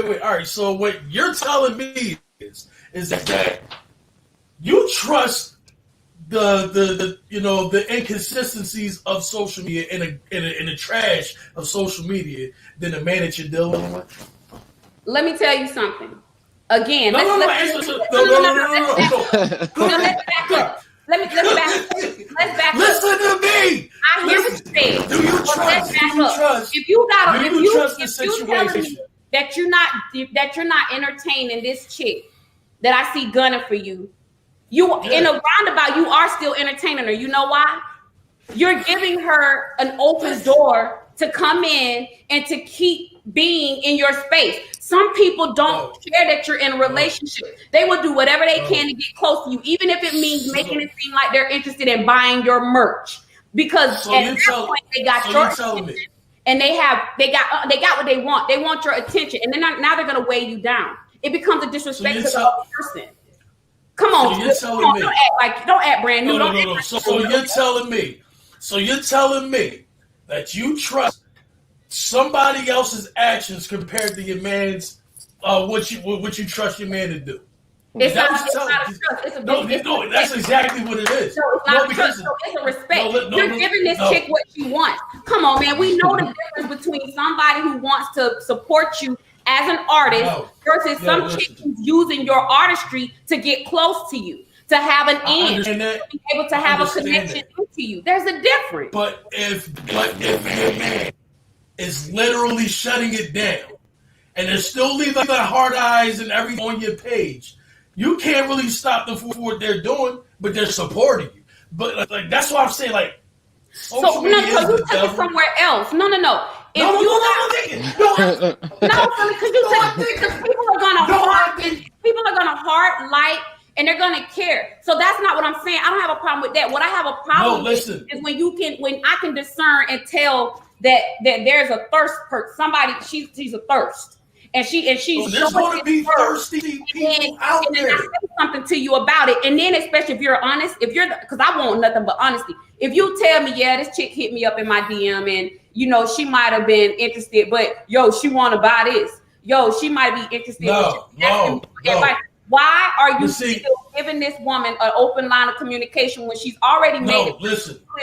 wait. All right, so what you're telling me is that you trust the inconsistencies of social media in the trash of social media than the man that you're dealing with? Let me tell you something. Again, let's back up. Let's back up. Listen to me. I hear what you said. Do you trust? If you trust the situation that you're not entertaining this chick that I see gunning for you, in a roundabout, you are still entertaining her. You know why? You're giving her an open door to come in and to keep being in your space. Some people don't care that you're in a relationship. They will do whatever they can to get close to you, even if it means making it seem like they're interested in buying your merch. Because at that point, they got your attention, and they got what they want. They want your attention, and then now they're going to weigh you down. It becomes a disrespect to the other person. Come on, don't act brand new. No. So you're telling me that you trust somebody else's actions compared to your man's what you trust your man to do. It's not a trust. It's a no, that's exactly what it is. No, it's not a trust. So it's a respect. You're giving this chick what she wants. Come on, man. We know the difference between somebody who wants to support you as an artist versus some chick who's using your artistry to get close to you, to have an end, to be able to have a connection to you. There's a difference. But if your man is literally shutting it down and they're still leaving the hard eyes and everything on your page, you can't really stop them for what they're doing, but they're supporting you. But like that's what I'm saying. Like, so you took it somewhere else. No. Because people are gonna heart, like, and they're gonna care. So that's not what I'm saying. I don't have a problem with that. What I have a problem with is when I can discern and tell that there's a thirst for somebody. She's a thirst. And she's there's going to be thirsty people out there. And I say something to you about it, and then especially if you're honest, because I want nothing but honesty. If you tell me, yeah, this chick hit me up in my DM, and she might have been interested, but she want to buy this. She might be interested. No. Why are you still giving this woman an open line of communication when she's already made it clear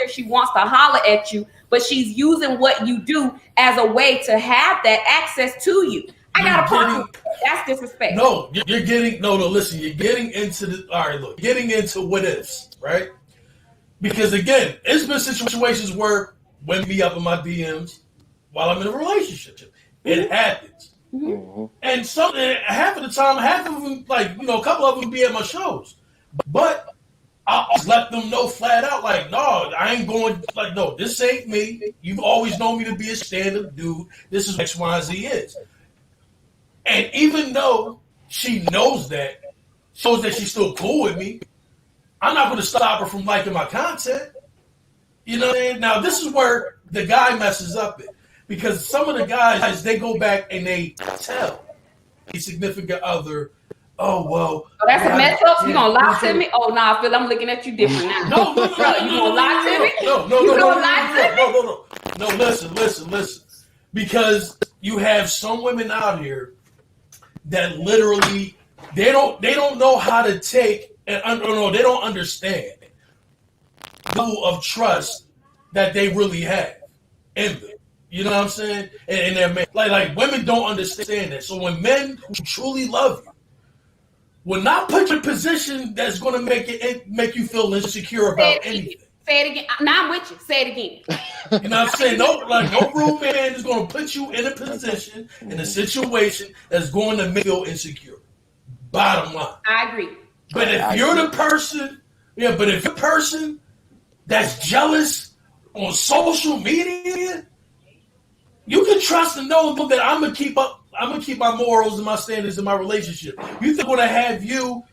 she wants to holler at you, but she's using what you do as a way to have that access to you? I got a problem. That's disrespect. No, you're getting listen, you're getting into getting into what ifs, right? Because again, it's been situations where women be up in my DMs while I'm in a relationship. It happens. Mm-hmm. And half of the time, half of them, a couple of them be at my shows. But I always let them know flat out, like, no, I ain't going, no, this ain't me. You've always known me to be a stand-up dude. This is X, Y, Z is. And even though she knows that, shows that she's still cool with me, I'm not going to stop her from liking my content. You know what I mean? Now, this is where the guy messes up it. Because some of the guys, they go back and they tell a significant other, that's a mess up? You going to lie to me? Oh, no, Phil, I'm looking at you different now. No. You going to lie to me? No, listen. Because you have some women out here that literally they don't know how to take and they don't understand the level of trust that they really have in them. You know what I'm saying? And they're like women don't understand that. So when men who truly love you will not put you in a position that's going to make you feel insecure about anything. Say it again. Now I'm with you. Say it again. You know what I'm saying? No real man is going to put you in a position, in a situation that's going to make you feel insecure. Bottom line. I agree. But if you're the person that's jealous on social media, you can trust and know that I'm gonna keep my morals and my standards in my relationship. You think I'm gonna have you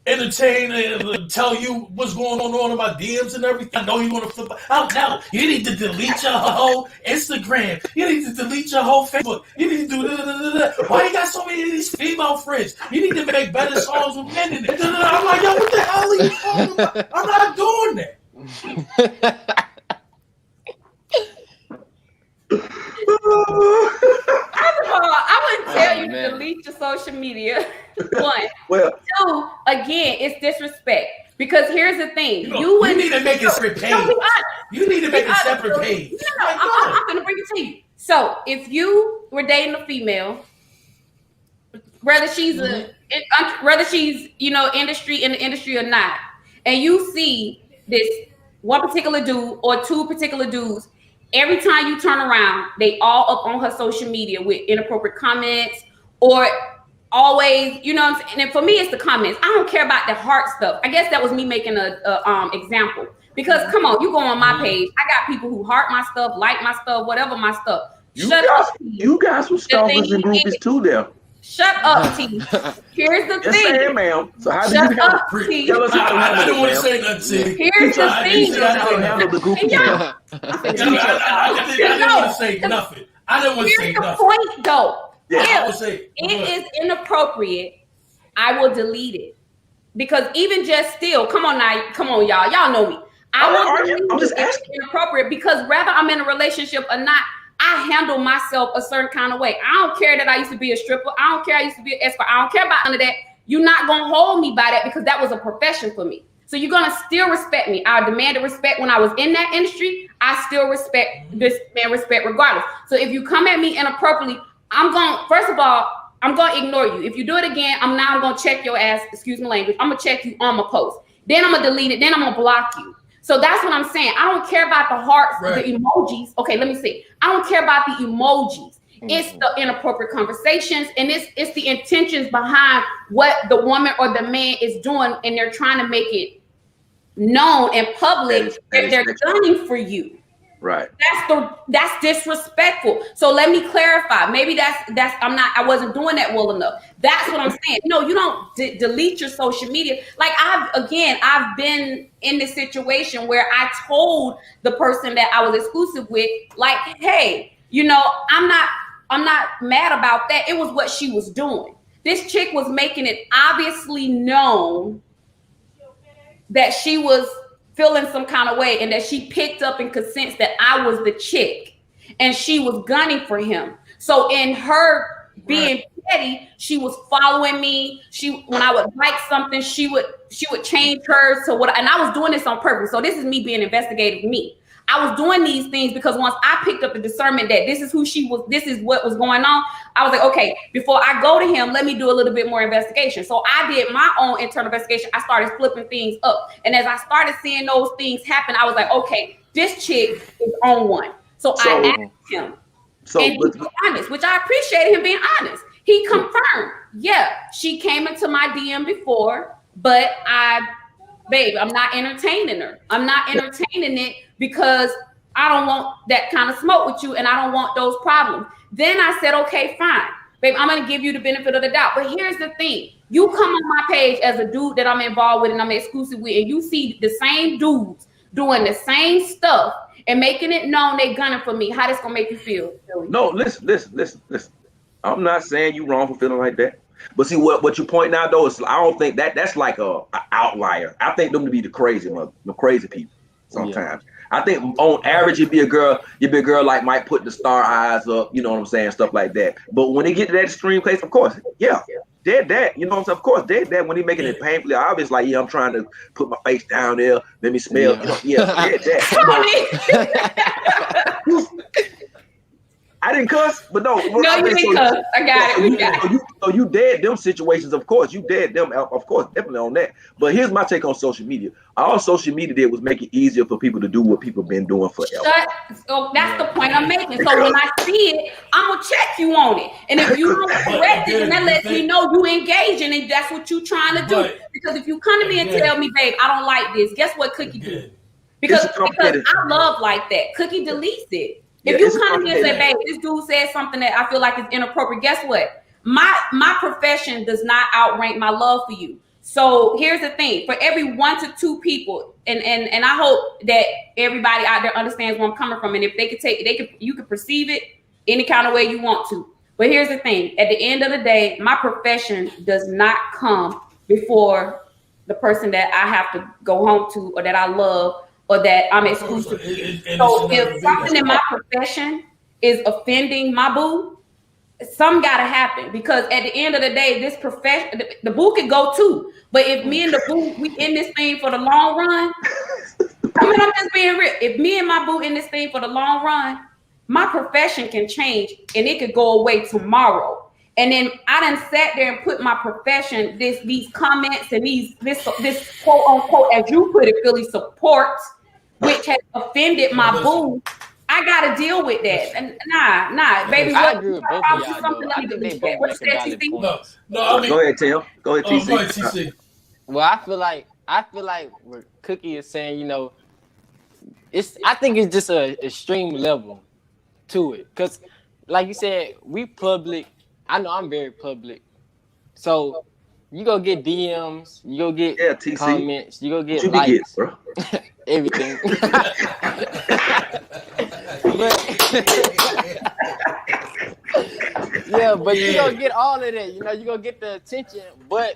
entertain and tell you what's going on in my DMs and everything? I know you want to flip out now. You need to delete your whole Instagram. You need to delete your whole Facebook. You need to do Why you got so many of these female friends? You need to make better songs with men in it. I'm like, yo, what the hell are you talking about? I'm not doing that. First of all, I wouldn't tell you to delete your social media. One. Two, again, it's disrespect. Because here's the thing. You need to make a separate page. You need to make a separate page. I'm going to bring it to you. So, if you were dating a female, whether she's in the industry or not, and you see this one particular dude or two particular dudes, every time you turn around, they all up on her social media with inappropriate comments or always, you know what I'm saying? And for me, it's the comments. I don't care about the heart stuff. I guess that was me making a example. Because come on, you go on my page. I got people who heart my stuff, like my stuff, whatever my stuff. You guys were stalkers and groupies too there. Shut up, T. Here's the thing. Yes, ma'am. So how do Shut up, T. Tell us I didn't want to say nothing, T. Here's the thing. I didn't want to say nothing. Here's the point, though. Yeah, if it is inappropriate, I will delete it. Because even just still, come on, y'all know me. I'm just asking. Inappropriate because whether I'm in a relationship or not, I handle myself a certain kind of way. I don't care that I used to be a stripper. I don't care I used to be an escort. I don't care about none of that. You're not gonna hold me by that because that was a profession for me. So you're gonna still respect me. I demanded respect when I was in that industry. I still respect this man respect regardless. So if you come at me inappropriately, first of all, I'm gonna ignore you. If you do it again, I'm gonna check your ass, excuse my language. I'm gonna check you on my post. Then I'm gonna delete it, then I'm gonna block you. So that's what I'm saying. I don't care about the hearts, the emojis. Okay, let me see. I don't care about the emojis. It's the inappropriate conversations, and it's the intentions behind what the woman or the man is doing, and they're trying to make it known in public that they're gunning for you. Right. That's disrespectful. So let me clarify. Maybe I wasn't doing that well enough. That's what I'm saying. You don't delete your social media. Like I've been in this situation where I told the person that I was exclusive with, like, hey, I'm not mad about that. It was what she was doing. This chick was making it obviously known that she was feeling some kind of way and that she picked up and could sense that I was the chick and she was gunning for him. So in her being petty, she was following me. When I would like something, she would change hers to what, and I was doing this on purpose. So this is me being investigative me. I was doing these things because once I picked up the discernment that this is who she was, this is what was going on, I was like, okay, before I go to him, let me do a little bit more investigation. So I did my own internal investigation. I started flipping things up. And as I started seeing those things happen, I was like, okay, this chick is on one. So I asked him. And he was honest, which I appreciated him being honest. He confirmed, yeah, she came into my DM before, but babe, I'm not entertaining her. I'm not entertaining it because I don't want that kind of smoke with you and I don't want those problems. Then I said, okay, fine. Babe, I'm going to give you the benefit of the doubt. But here's the thing. You come on my page as a dude that I'm involved with and I'm exclusive with, and you see the same dudes doing the same stuff and making it known they gunning for me. How this going to make you feel? No, listen. I'm not saying you wrong for feeling like that. But see what you're pointing out though is I don't think that's like a outlier. I think them to be the crazy people sometimes. Yeah. I think on average you'd be a girl like might put the star eyes up, you know what I'm saying, stuff like that. But when they get to that extreme case, of course, dead that, you know what I'm saying? Of course, dead that when he making it painfully obvious, like I'm trying to put my face down there, let me smell, dead that. I didn't cuss, but no. You didn't cuss. I got it. So you dead them situations, of course. You dead them, of course, definitely on that. But here's my take on social media. All social media did was make it easier for people to do what people been doing forever. That's the point I'm making. So when I see it, I'm gonna check you on it. And if you don't correct it, then that lets me know you engaging and that's what you trying to do. Because if you come to me and tell me, babe, I don't like this, guess what Cookie do? Because I love like that. Cookie deletes it. If you come to me and say, babe, this dude said something that I feel like is inappropriate, guess what? My profession does not outrank my love for you. So here's the thing. For every 1 to 2 people, and I hope that everybody out there understands where I'm coming from. And if you can perceive it any kind of way you want to. But here's the thing. At the end of the day, my profession does not come before the person that I have to go home to or that I love or that I'm exclusive. So if something in my profession is offending my boo, something gotta happen. Because at the end of the day, this profession, the boo could go too. But if me and the boo, we in this thing for the long run, I'm just being real. If me and my boo in this thing for the long run, my profession can change and it could go away tomorrow. And then I done sat there and put my profession, these comments and this quote unquote, as you put it, Philly support, which has offended my boo. I gotta deal with that. And nah, baby. I agree with both of y'all. I think they both make a valid point. No, I mean, go ahead, Tim. Go ahead, TC. Well, I feel like what Cookie is saying, I think it's just a extreme level to it. Cause like you said, we public. I know I'm very public. So you go get DMs, you go get comments, you go get likes, bro. Everything. But you gonna get all of that, you gonna get the attention. But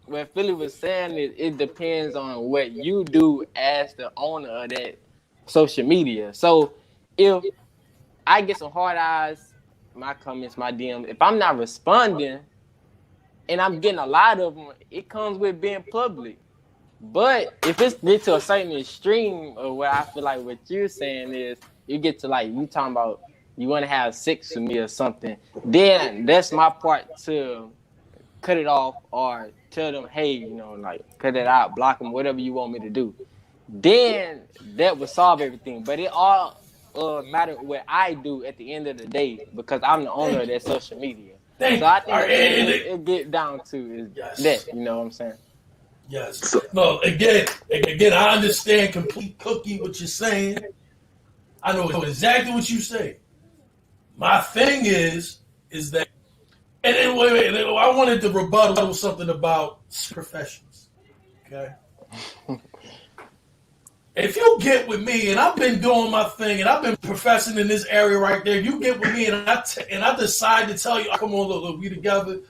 what Philly was saying is it depends on what you do as the owner of that social media. So if I get some hard eyes, my comments, my DMs, if I'm not responding and I'm getting a lot of them, it comes with being public. But if it's get to a certain extreme of where I feel like what you're saying is you get to like you talking about you want to have sex with me or something, then that's my part to cut it off or tell them, hey, you know, like cut it out, block them, whatever you want me to do. Then that would solve everything. But it all matter what I do at the end of the day because I'm the owner of that social media. So I think it get down to is that, you know what I'm saying? Yes. No, again, I understand complete Cookie what you're saying. I know exactly what you say. My thing is that, and wait, I wanted to rebuttal something about professions. Okay. If you get with me, and I've been doing my thing, and I've been professing in this area right there, you get with me, and I decide to tell you, come on, look, we together.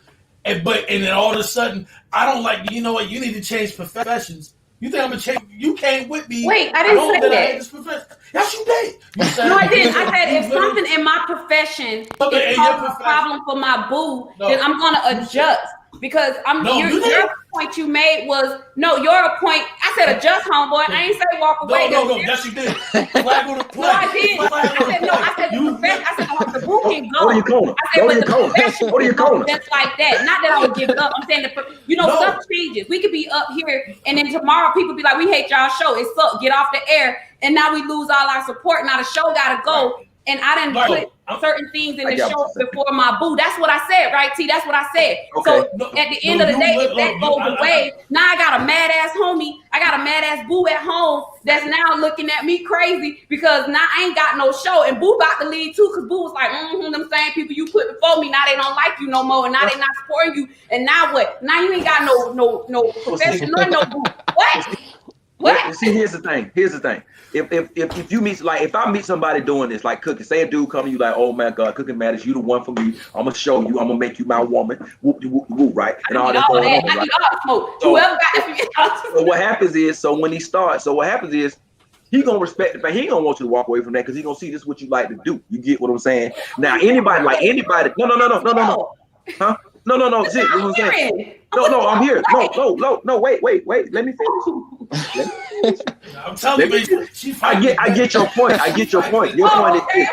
And then all of a sudden, I don't like, you know what, you need to change professions. You think I'm going to change? You came with me. Wait, I didn't say that. I had this profession. Yes, you did. You said, no, I didn't. I said if something in my profession is causing a problem for my boo, then I'm going to adjust. Because your point you made was your point. I said adjust, homeboy. I ain't say walk away. No. Yes, you did. Flag on the play. No, I did. I said the boo can go. Go to your corner. I said, but the profession go to your corner. Just like that. Not that I would give up. I'm saying stuff changes. We could be up here, and then tomorrow people be like, "We hate y'all show. It sucks. Get off the air." And now we lose all our support. Now the show gotta go. Right. And I didn't put certain things in the show before my boo. That's what I said, right, T? That's what I said. Okay. So at the end of the day, if that goes away, now I got a mad ass homie. I got a mad ass boo at home that's now looking at me crazy because now I ain't got no show. And boo about to leave too because boo was like, them same people you put before me, now they don't like you no more. And now they not supporting you. And now what? Now you ain't got no professional, no boo. What? What? See, here's the thing. If you meet, like, if I meet somebody doing this, like Cookie, say a dude come to you like, oh my God, Cookie Matters, you the one for me. I'm gonna show you. I'm gonna make you my woman. Whoop de whoop de whoop, right? And all that going on, right? So what happens is, when he starts, what happens is, he gonna respect the fact. He ain't gonna want you to walk away from that because he gonna see this is what you like to do. You get what I'm saying? Now, anybody, no. Huh? No. See, you know what I'm saying? No, I'm here. No, wait. Let me finish. I'm telling you, I get your point. Your point is,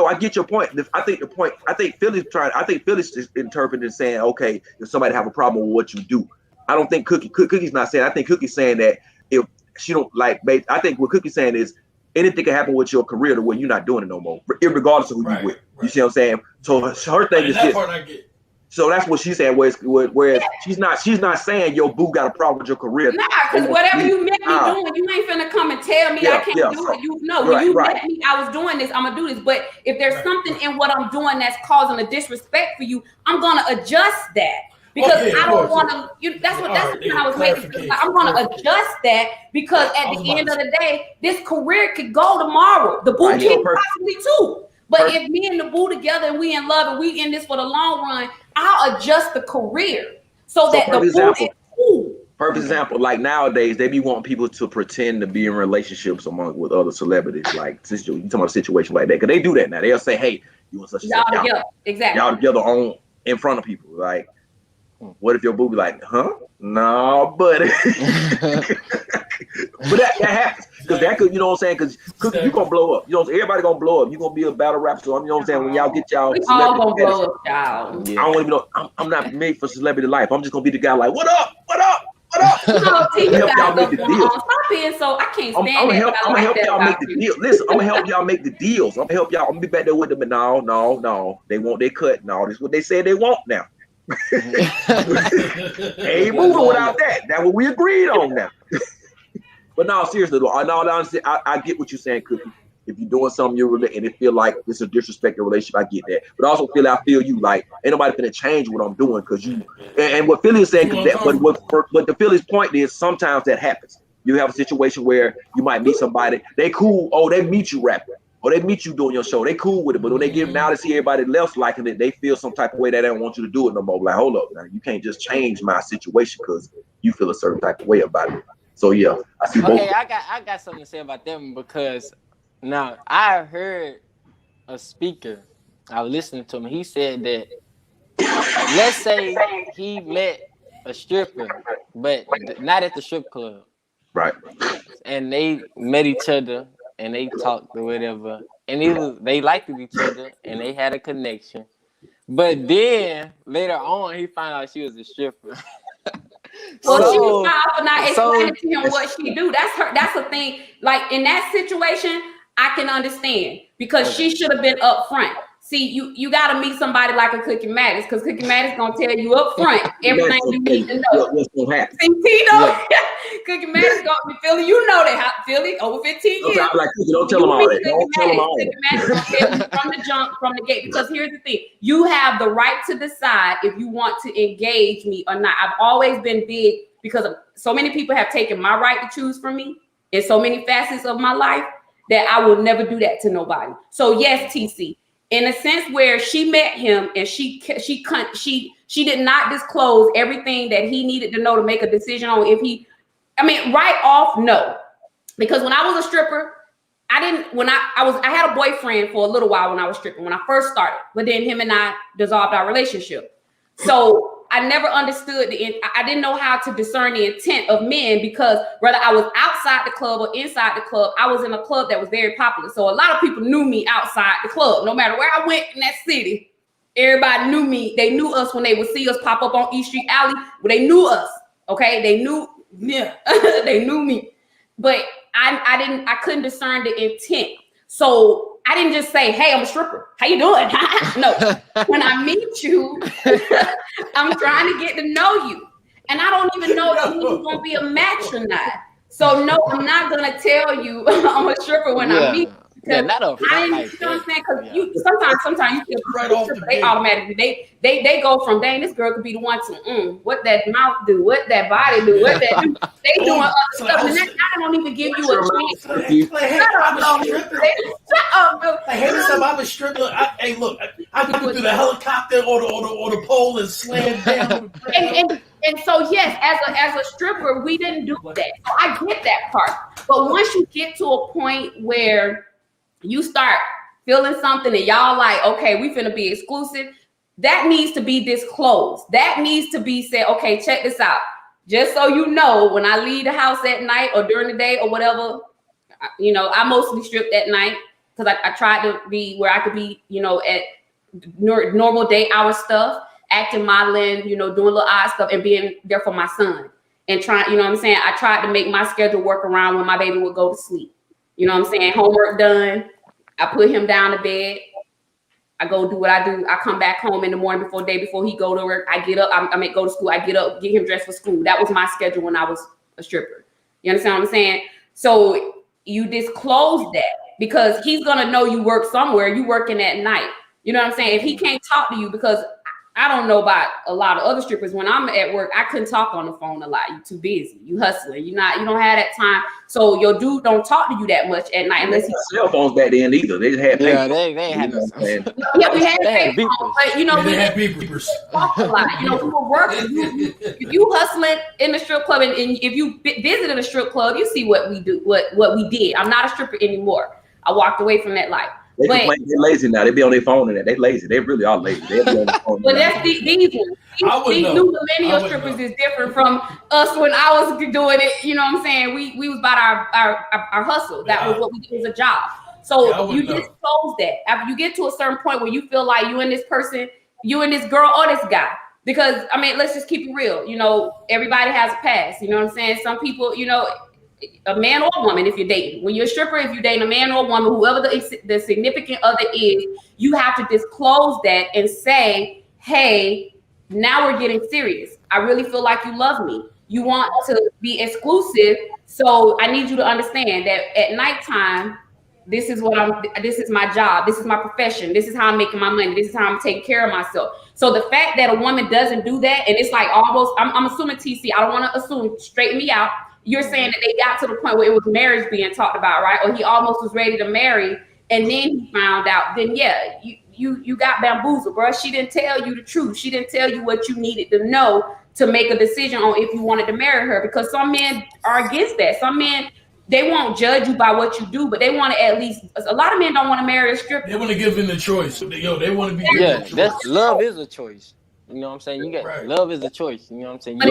I get your point. I think Philly's interpreting and saying, okay, if somebody have a problem with what you do. I don't think Cookie's not saying. I think Cookie's saying that if she don't like, I think what Cookie's saying is anything can happen with your career to where you're not doing it no more, regardless of who you with. You see what I'm saying? So her thing is that part I get. So that's what she said. Whereas she's not saying your boo got a problem with your career. Nah, because whatever you met me doing, you ain't finna come and tell me I can't do it. When you met me, I was doing this. I'm gonna do this. But if there's something in what I'm doing that's causing a disrespect for you, I'm gonna adjust that because I don't want to. That's what I was making. I'm gonna adjust that because at the end of the day, this career could go tomorrow. The boo can possibly too. But if me and the boo together and we in love and we in this for the long run, I'll adjust the career so that the boo is cool. Perfect example, like nowadays, they be wanting people to pretend to be in relationships with other celebrities. Like, you talking about a situation like that. Because they do that now. They'll say, hey, you want such a y'all together. Exactly. Y'all together in front of people. Like, what if your boo be like, huh? No, buddy. But that happens. Because that could, you know what I'm saying? Because you gonna blow up. You know, everybody gonna blow up. You gonna be a battle rap. So you know what I'm saying? When y'all get y'all, we all gonna blow up, y'all. I don't want to know. I'm not made for celebrity life. I'm just gonna be the guy like, what up? No, y'all make the deal. Stop being so. I can't stand I'm gonna help y'all make the deal. Listen, I'm gonna help y'all make the deals. I'm gonna help y'all. I'm gonna be back there with them. But no. They want their cut. No, this is what they said they want now. Ain't moving without that. That's what we agreed on now. But no, seriously though, honestly, I get what you're saying, Cookie. If you're doing something and it feel like it's a disrespectful relationship, I get that. But I also I feel you like ain't nobody finna change what I'm doing because you. And what Philly is saying, what the Philly's point is, sometimes that happens. You have a situation where you might meet somebody, they cool, they meet you rapping. or they meet you doing your show, they cool with it. But when they get now to see everybody else liking it, they feel some type of way that they don't want you to do it no more. Like, hold up, now you can't just change my situation because you feel a certain type of way about it. So yeah, I see both. Okay, I got something to say about them because now I heard a speaker. I was listening to him. He said that let's say he met a stripper, but not at the strip club. Right. And they met each other and they talked or whatever. And they liked each other and they had a connection. But then later on he found out she was a stripper. Well, she was found for not explaining to him what she do. That's the thing. Like in that situation, I can understand because she should have been upfront. See, you got to meet somebody like a Cookie Mattis because Cookie Mattis gonna tell you up front everything you need to know. What's gonna happen? See, Tino, Cookie Mattis gonna be Philly. You know that Philly over 15 years. Like, don't tell them all that. Don't tell them all that. Cookie Mattis gonna tell you from the jump, from the gate. Because here's the thing: you have the right to decide if you want to engage me or not. I've always been big because so many people have taken my right to choose from me in so many facets of my life that I will never do that to nobody. So yes, TC. In a sense where she met him and she did not disclose everything that he needed to know to make a decision on if he, right off, no. Because when I was a stripper, I had a boyfriend for a little while when I was stripping, when I first started, but then him and I dissolved our relationship. So I never understood I didn't know how to discern the intent of men because whether I was outside the club or inside the club, I was in a club that was very popular. So a lot of people knew me outside the club. No matter where I went in that city, everybody knew me. They knew us when they would see us pop up on East Street Alley. Well, they knew us. Okay. They knew me. But I couldn't discern the intent. So I didn't just say, hey, I'm a stripper. How you doing? No. When I meet you, I'm trying to get to know you. And I don't even know if you're going to be a match or not. So, no, I'm not going to tell you I'm a stripper when I meet you. Yeah, not a I like you know what I'm saying? Because sometimes you feel right off they automatically they go from dang, this girl could be the one to what that mouth do, what that body do, what that do. They doing other stuff, and that I don't even give you a chance. Shut up, I'm a stripper. Hey, look, I could go through the helicopter or the pole and slam down. And so yes, as a stripper, we didn't do that. So I get that part. But once you get to a point where you start feeling something and y'all like, okay, we finna be exclusive, that needs to be disclosed. That needs to be said, okay, check this out. Just so you know, when I leave the house at night or during the day or whatever, I mostly stripped at night because I tried to be where I could be, at normal day hour stuff, acting, modeling, doing little odd stuff and being there for my son and trying, I tried to make my schedule work around when my baby would go to sleep. You know what I'm saying? Homework done. I put him down to bed. I go do what I do. I come back home in the morning before he go to work. I get up. I go to school. I get up, get him dressed for school. That was my schedule when I was a stripper. You understand what I'm saying? So you disclose that because he's going to know you work somewhere. You working at night. You know what I'm saying? If he can't talk to you because I don't know about a lot of other strippers. When I'm at work, I couldn't talk on the phone a lot. You too busy. You hustling. You don't have that time. So your dude don't talk to you that much at night unless he's cell phones back then either. They just had paper. Yeah, they had no. Yeah, we had paper, but we had beepers. Talk a lot. We were working. If you hustling in the strip club and if you visited a strip club, you see what we do, what we did. I'm not a stripper anymore. I walked away from that life. They complain they're lazy now. They be on their phone and that. They lazy. They really are lazy. They be on their phone. But that's these ones. These new millennial strippers is different from us when I was doing it. You know what I'm saying? We was about our hustle. That was what we did as a job. So you disclose that. After you get to a certain point where you feel like you and this person, you and this girl or this guy. Because let's just keep it real. Everybody has a past. You know what I'm saying? Some people, a man or a woman, if you're dating, when you're a stripper, if you're dating a man or a woman, whoever the significant other is, you have to disclose that and say, hey, now we're getting serious. I really feel like you love me. You want to be exclusive. So I need you to understand that at nighttime, this is my job. This is my profession. This is how I'm making my money. This is how I'm taking care of myself. So the fact that a woman doesn't do that, and it's like almost, I'm assuming TC, I don't want to assume, straighten me out. You're saying that they got to the point where it was marriage being talked about, right? Or he almost was ready to marry and then he found out, then yeah, you got bamboozled, bro. She didn't tell you the truth. She didn't tell you what you needed to know to make a decision on if you wanted to marry her, because some men are against that. Some men, they won't judge you by what you do, but they want to at least, a lot of men don't want to marry a stripper. They want to give them the choice. They want to be given the choice. Love is a choice. You know what I'm saying? You got love is a choice. You know what I'm saying? A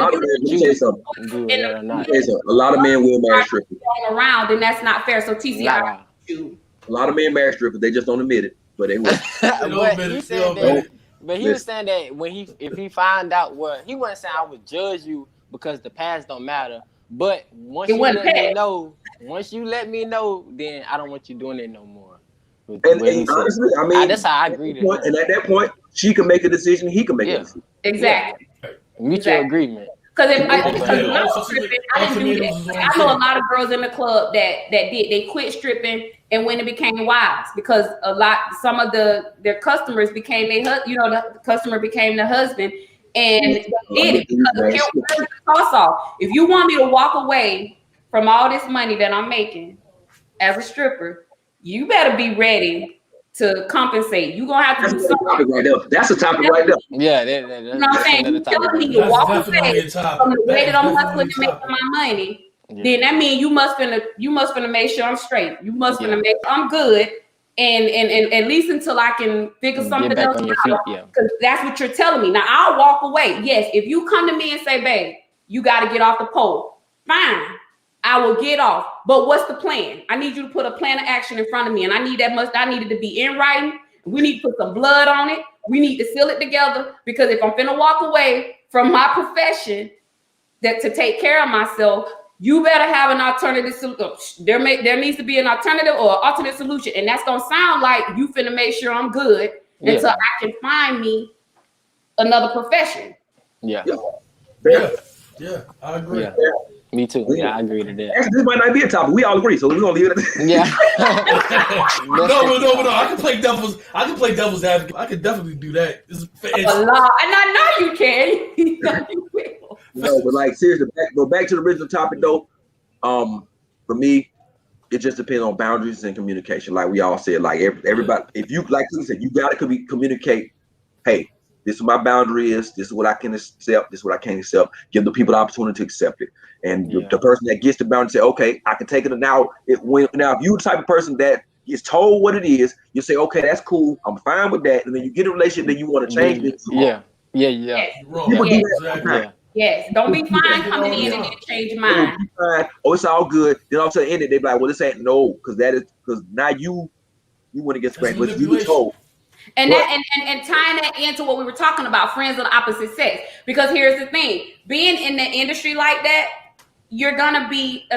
lot of men will marry strippers. Around, and that's not fair. So TC, a lot of men marry strippers. They just don't admit it, but they will. But he was saying that if he find out what, he wasn't saying I would judge you because the past don't matter. But once you let me know, then I don't want you doing it no more. And honestly, I mean, that's how I agree to that. And at that point, she can make a decision. He can make a decision. Exactly. Mutual agreement. Because if I didn't do that. I know a lot of girls in the club that they quit stripping and when it became wives, because some of their customers became the customer became the husband, and they did it because they were the cost off. If you want me to walk away from all this money that I'm making as a stripper, you better be ready to compensate. You're gonna have to do something. That's a topic right there. Yeah, you know what I'm saying? You telling me to walk away from the way that I'm hustling to make my money. Yeah. Then that means you must finna make sure I'm straight. You must finna make sure I'm good, and at least until I can figure something else out. Because that's what you're telling me. Now I'll walk away. Yes, if you come to me and say, "Babe, you got to get off the pole," fine. I will get off. But what's the plan? I need you to put a plan of action in front of me. And I need it to be in writing. We need to put some blood on it. We need to seal it together. Because if I'm finna walk away from my profession to take care of myself, you better have an alternative solution. There needs to be an alternative or alternate solution. And that's gonna sound like you finna make sure I'm good until I can find me another profession. Yeah, I agree. Yeah. Me too. Yeah, I agree to that. Actually, this might not be a topic. We all agree, so we're gonna leave it at that. Yeah. No. I can play devil's advocate. I can definitely do that. It's a lot, and I know you can. No, but like seriously, go back to the original topic though. For me, it just depends on boundaries and communication. Like we all said, like everybody, if you like you said, you gotta communicate. Hey, this is my boundary is. This is what I can accept. This is what I can't accept. Give the people the opportunity to accept it. And the person that gets the boundary say, okay, I can take it. Now, if you're the type of person that is told what it is, you say, okay, that's cool. I'm fine with that. And then you get a relationship, then you want to change it. Yeah. Yes. Don't be fine coming in and then change your mind. Oh, it's all good. Then all of a sudden, they be like, well, this ain't because now you want to get scratched, but you were told. And tying that into what we were talking about, friends of the opposite sex. Because here's the thing, being in the industry like that, you're gonna be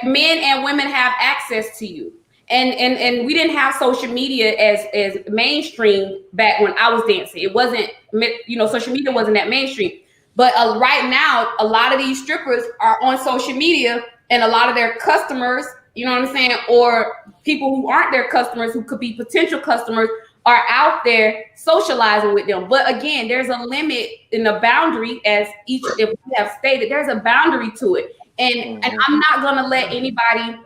men and women have access to you. And we didn't have social media as mainstream back when I was dancing. It wasn't, social media wasn't that mainstream. But right now, a lot of these strippers are on social media, and a lot of their customers, you know what I'm saying, or people who aren't their customers, who could be potential customers, are out there socializing with them. But again, there's a limit in the boundary, if we have stated, there's a boundary to it. And I'm not gonna let anybody,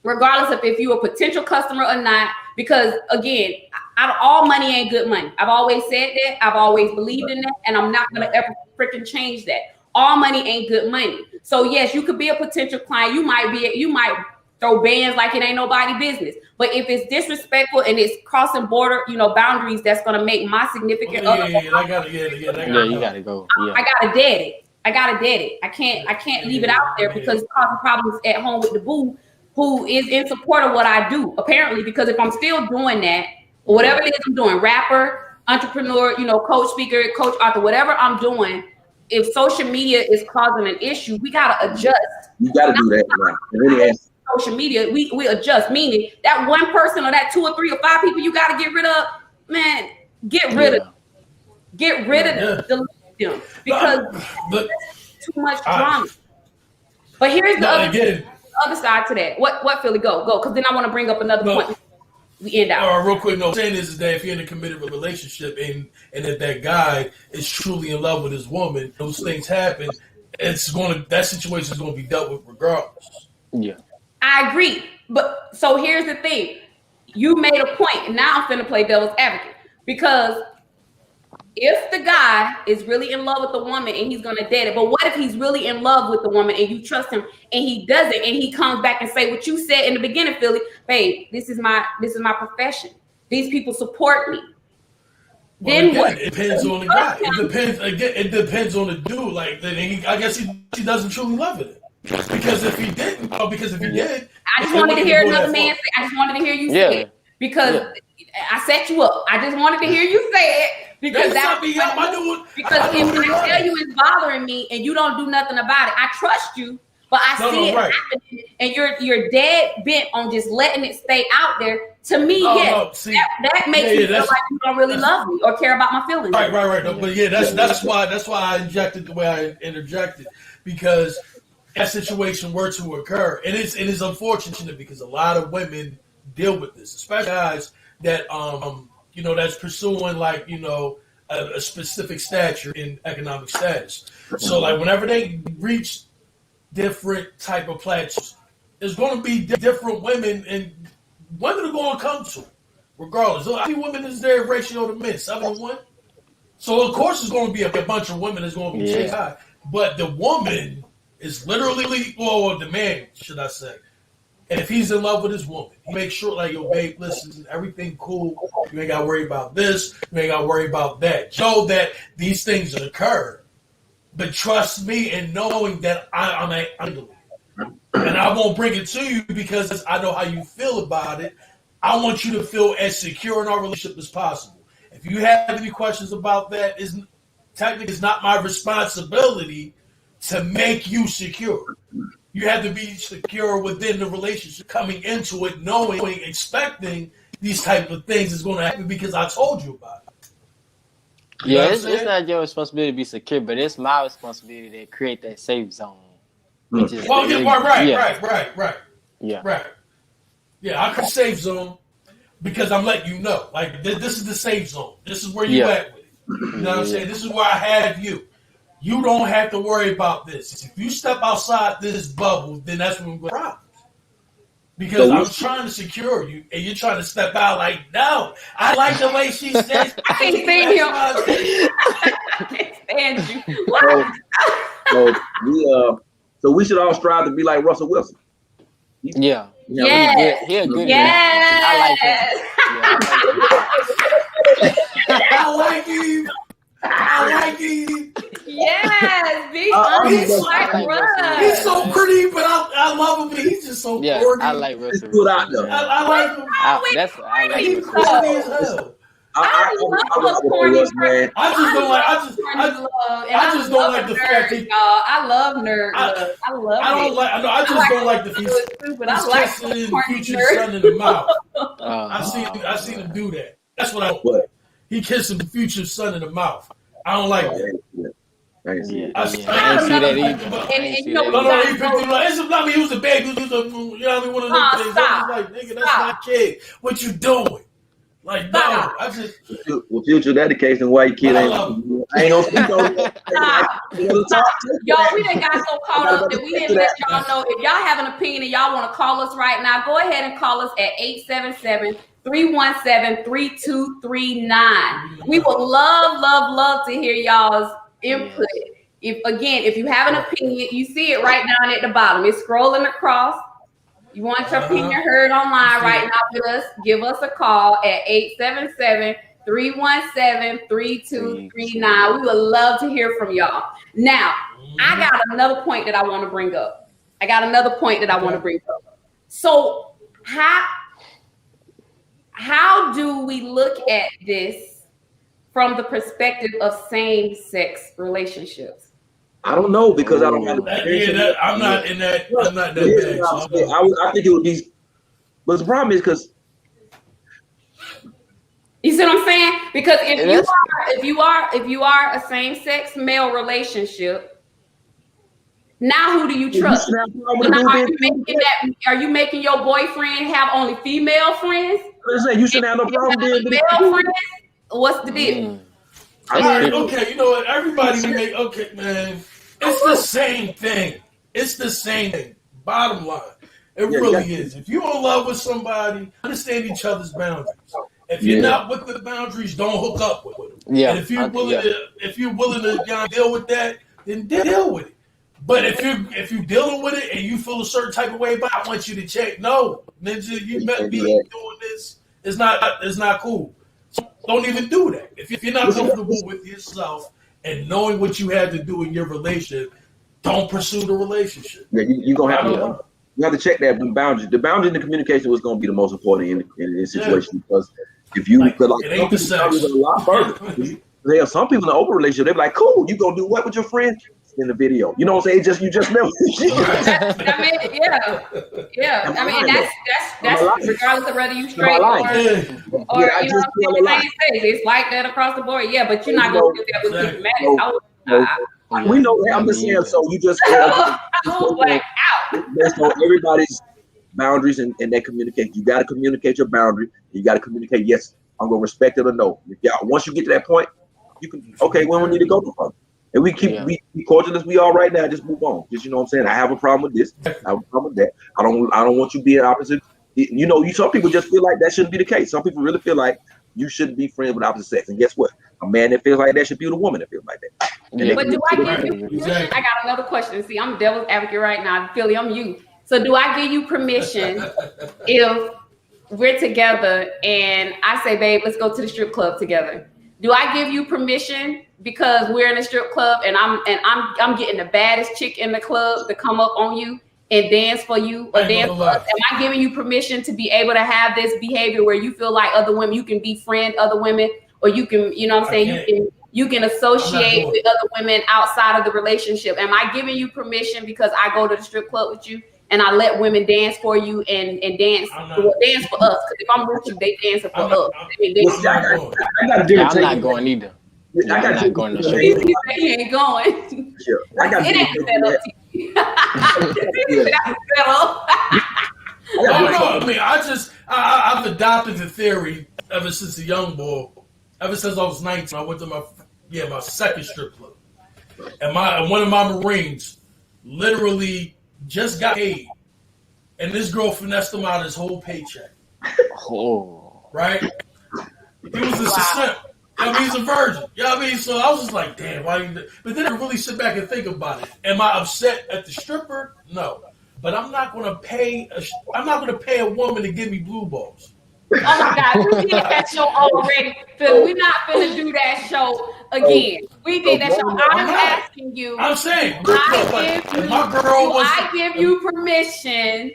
regardless of if you're a potential customer or not, because again, all money ain't good money. I've always said that, I've always believed in that, and I'm not gonna ever freaking change that. All money ain't good money. So yes, you could be a potential client. You might throw bands like it ain't nobody business. But if it's disrespectful and it's crossing border, boundaries, that's gonna make my significant other. You gotta go. Yeah. I gotta dead it. I can't leave it out there because it's causing problems at home with the boo, who is in support of what I do, apparently, because if I'm still doing that, or whatever it is I'm doing, rapper, entrepreneur, coach, speaker, coach, author, whatever I'm doing, if social media is causing an issue, we gotta adjust. You gotta do that. Right? Social media, we adjust, meaning that one person or that 2 or 3 or 5 people you got to get rid of, man, get rid of them, because too much drama. But here's the other side to that. What Philly, go, because then I want to bring up another point. We end out. All right, real quick. No, saying this is that if you're in a committed relationship and if that guy is truly in love with his woman, those things happen. That situation is going to be dealt with regardless. Yeah. I agree. But so here's the thing. you made a point, and now I'm finna play devil's advocate, because if the guy is really in love with the woman and he's gonna date it, but what if he's really in love with the woman and you trust him and he doesn't, and he comes back and say what you said in the beginning, Philly, babe, this is my profession. These people support me. Well, then again, what? It depends on the guy. It depends on the dude. Like, I guess he doesn't truly love it. Because if he didn't, did, I just wanted to hear another man say. I just wanted to hear you say it, because I set you up. I just wanted to hear you say it, because that's because if I tell you it's bothering me and you don't do nothing about it, I trust you, but I see it happening, and you're dead bent on just letting it stay out there. To me, that makes me feel like you don't really love me or care about my feelings. Right. No, but that's why I injected the way I interjected, because that situation were to occur, and it is unfortunate because a lot of women deal with this, especially guys that that's pursuing a specific stature in economic status. So like whenever they reach different type of plateaus, there's going to be different women, and women are going to come to, regardless. How many women is there ratio to men? 7-1. So of course there's going to be a bunch of women that's going to be chased high, but the woman is literally, the man, should I say. And if he's in love with his woman, he makes sure, like, yo, babe, listen, everything cool. You ain't got to worry about this. You ain't got to worry about that. Know that these things occur. But trust me in knowing that I'm handling it. And I won't bring it to you because I know how you feel about it. I want you to feel as secure in our relationship as possible. If you have any questions about that, technically it's not my responsibility to make you secure. You have to be secure within the relationship, coming into it, knowing, expecting these type of things is going to happen because I told you about it. It's not your responsibility to be secure, but it's my responsibility to create that safe zone. Right. Yeah, I create safe zone because I'm letting you know. Like, this is the safe zone. This is where you at with it. You know what I'm saying? This is where I have you. You don't have to worry about this. If you step outside this bubble, then that's when we're going to have problems. Because I'm trying to secure you, and you're trying to step out like, no, I like the way she says. I can't stand you. I can't stand you. What? So we should all strive to be like Russell Wilson. Yeah. Yes. I like him. I like him. Yes, big honest like Russ. He's so pretty, but I love him. He's just so corny. I like Russell. I like him. I like He's corny as hell. I love corny man. I just don't like the fact that I love nerd. I just don't like the he's kissing Future's son in the mouth. I seen him do that. That's what I want. He kissing Future's son in the mouth. I don't like that. I didn't see I didn't see that either. He was a baby. He was one of them things. I was like, nigga, that's my kid. What you doing? Like, no, I just. Well, Future dedication, white kid. I ain't gonna speak on that. Y'all, we done got so caught up that we didn't let y'all know. If y'all have an opinion and y'all want to call us right now, go ahead and call us at 877-317-3239. We would love to hear y'all's input. If you have an opinion, you see it right down at the bottom. It's scrolling across. You want your opinion heard online right now with us, give us a call at 877-317-3239. We would love to hear from y'all. Now, I got another point that I want to bring up. So how do we look at this from the perspective of same-sex relationships? I don't know because I don't have I'm not in that. I'm not that bad. I think it would be, but the problem is because you see what I'm saying? Because if you are a same-sex male relationship, now who do you trust? Are you making your boyfriend have only female friends? You shouldn't have no problem being male friends. What's the deal? All right, okay, you know what? Everybody make man. It's the same thing. Bottom line, It really is. If you're in love with somebody, understand each other's boundaries. If you're not with the boundaries, don't hook up with them. Yeah. And if you're willing to deal with that, then deal with it. But if you're dealing with it and you feel a certain type of way about it, I want you to check. No, Ninja, you met me doing this. It's not cool. So don't even do that. If you're not comfortable with yourself and knowing what you had to do in your relationship, don't pursue the relationship. Yeah, you're gonna have to. You have to check that boundary. The boundary in the communication was going to be the most important in this situation because if you feel like it ain't the sex. A lot further. There are some people in an open relationship. They're like, "Cool, you gonna do what with your friend?" In the video, you know what I'm saying? You just never. I mean, yeah. I mean, that's regardless of whether you straight or you know what I'm saying. It's like that across the board. Yeah, but you're not gonna do that with people mad. We know that. I'm just saying. So you just based on everybody's boundaries and that communication. You got to communicate your boundary. You got to communicate. Yes, I'm gonna respect it or no. Once you get to that point, you can. Okay, when we need to go to further. And we keep we cordial as we are right now. Just move on. Just, you know what I'm saying? I have a problem with this. I have a problem with that. I don't want you being opposite. You know, some people just feel like that shouldn't be the case. Some people really feel like you shouldn't be friends with opposite sex. And guess what? A man that feels like that should be with a woman that feels like that. Yeah. But do I give you permission? I got another question. See, I'm devil's advocate right now. Philly, I'm you. So do I give you permission if we're together and I say, babe, let's go to the strip club together? Do I give you permission because we're in a strip club and I'm getting the baddest chick in the club to come up on you and dance for you or dance for us? Am I giving you permission to be able to have this behavior where you feel like other women, you can befriend other women, or you can, you know what I'm saying, you can associate with other women outside of the relationship? Am I giving you permission because I go to the strip club with you and I let women dance for you and dance for us? Because if I'm with you, they dancing for us. I'm not going either. I'm not going to show you. He ain't going. Sure. It ain't set up. I mean, I've adopted the theory ever since a young boy. Ever since I was 19, I went to my second strip club, and one of my Marines literally just got paid, and this girl finessed him out his whole paycheck. Oh, right? He was a simp. I mean, he's a virgin. You know what I mean? So I was just like, damn, why you? But then I really sit back and think about it. Am I upset at the stripper? No. But I'm not gonna pay a woman to give me blue balls. Oh my God, we did that show already, Phil. We're not gonna do that show again. We did that show. I'm asking you. I'm saying, I give you permission.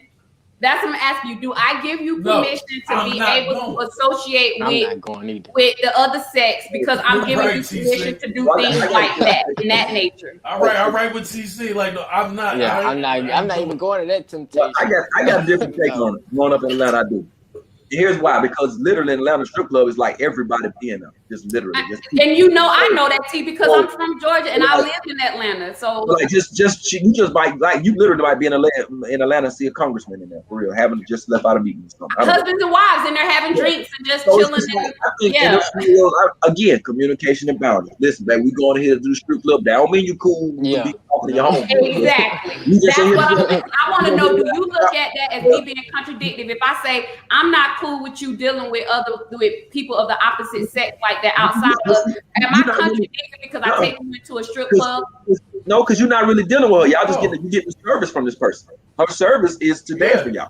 That's what I'm asking you. Do I give you permission to be able to associate with the other sex because I'm giving you permission to do things like that in that nature? All right with CC. Like, no, I'm not. Yeah, I'm not even going to that temptation. I got a different take on it. Growing up in Atlanta, I do. Here's why, because literally in Atlanta strip club is like everybody being there, just literally. And you know, I know that T because I'm from Georgia and I lived in Atlanta. So like you literally might be in Atlanta and see a congressman in there for real, having just left out of meetings. Husbands and wives and they're having drinks and just chilling. Again, communication and boundaries. Listen, babe, we going here to do the strip club. That don't mean you cool. Yeah. Exactly. That's what I want to know. Do you look at that as me being contradictory? If I say I'm not cool with you dealing with people of the opposite sex like that outside of, am I contradicting because I take you into a strip club? No, because you're not really dealing with her. Y'all just get the service from this person. Her service is to dance for y'all.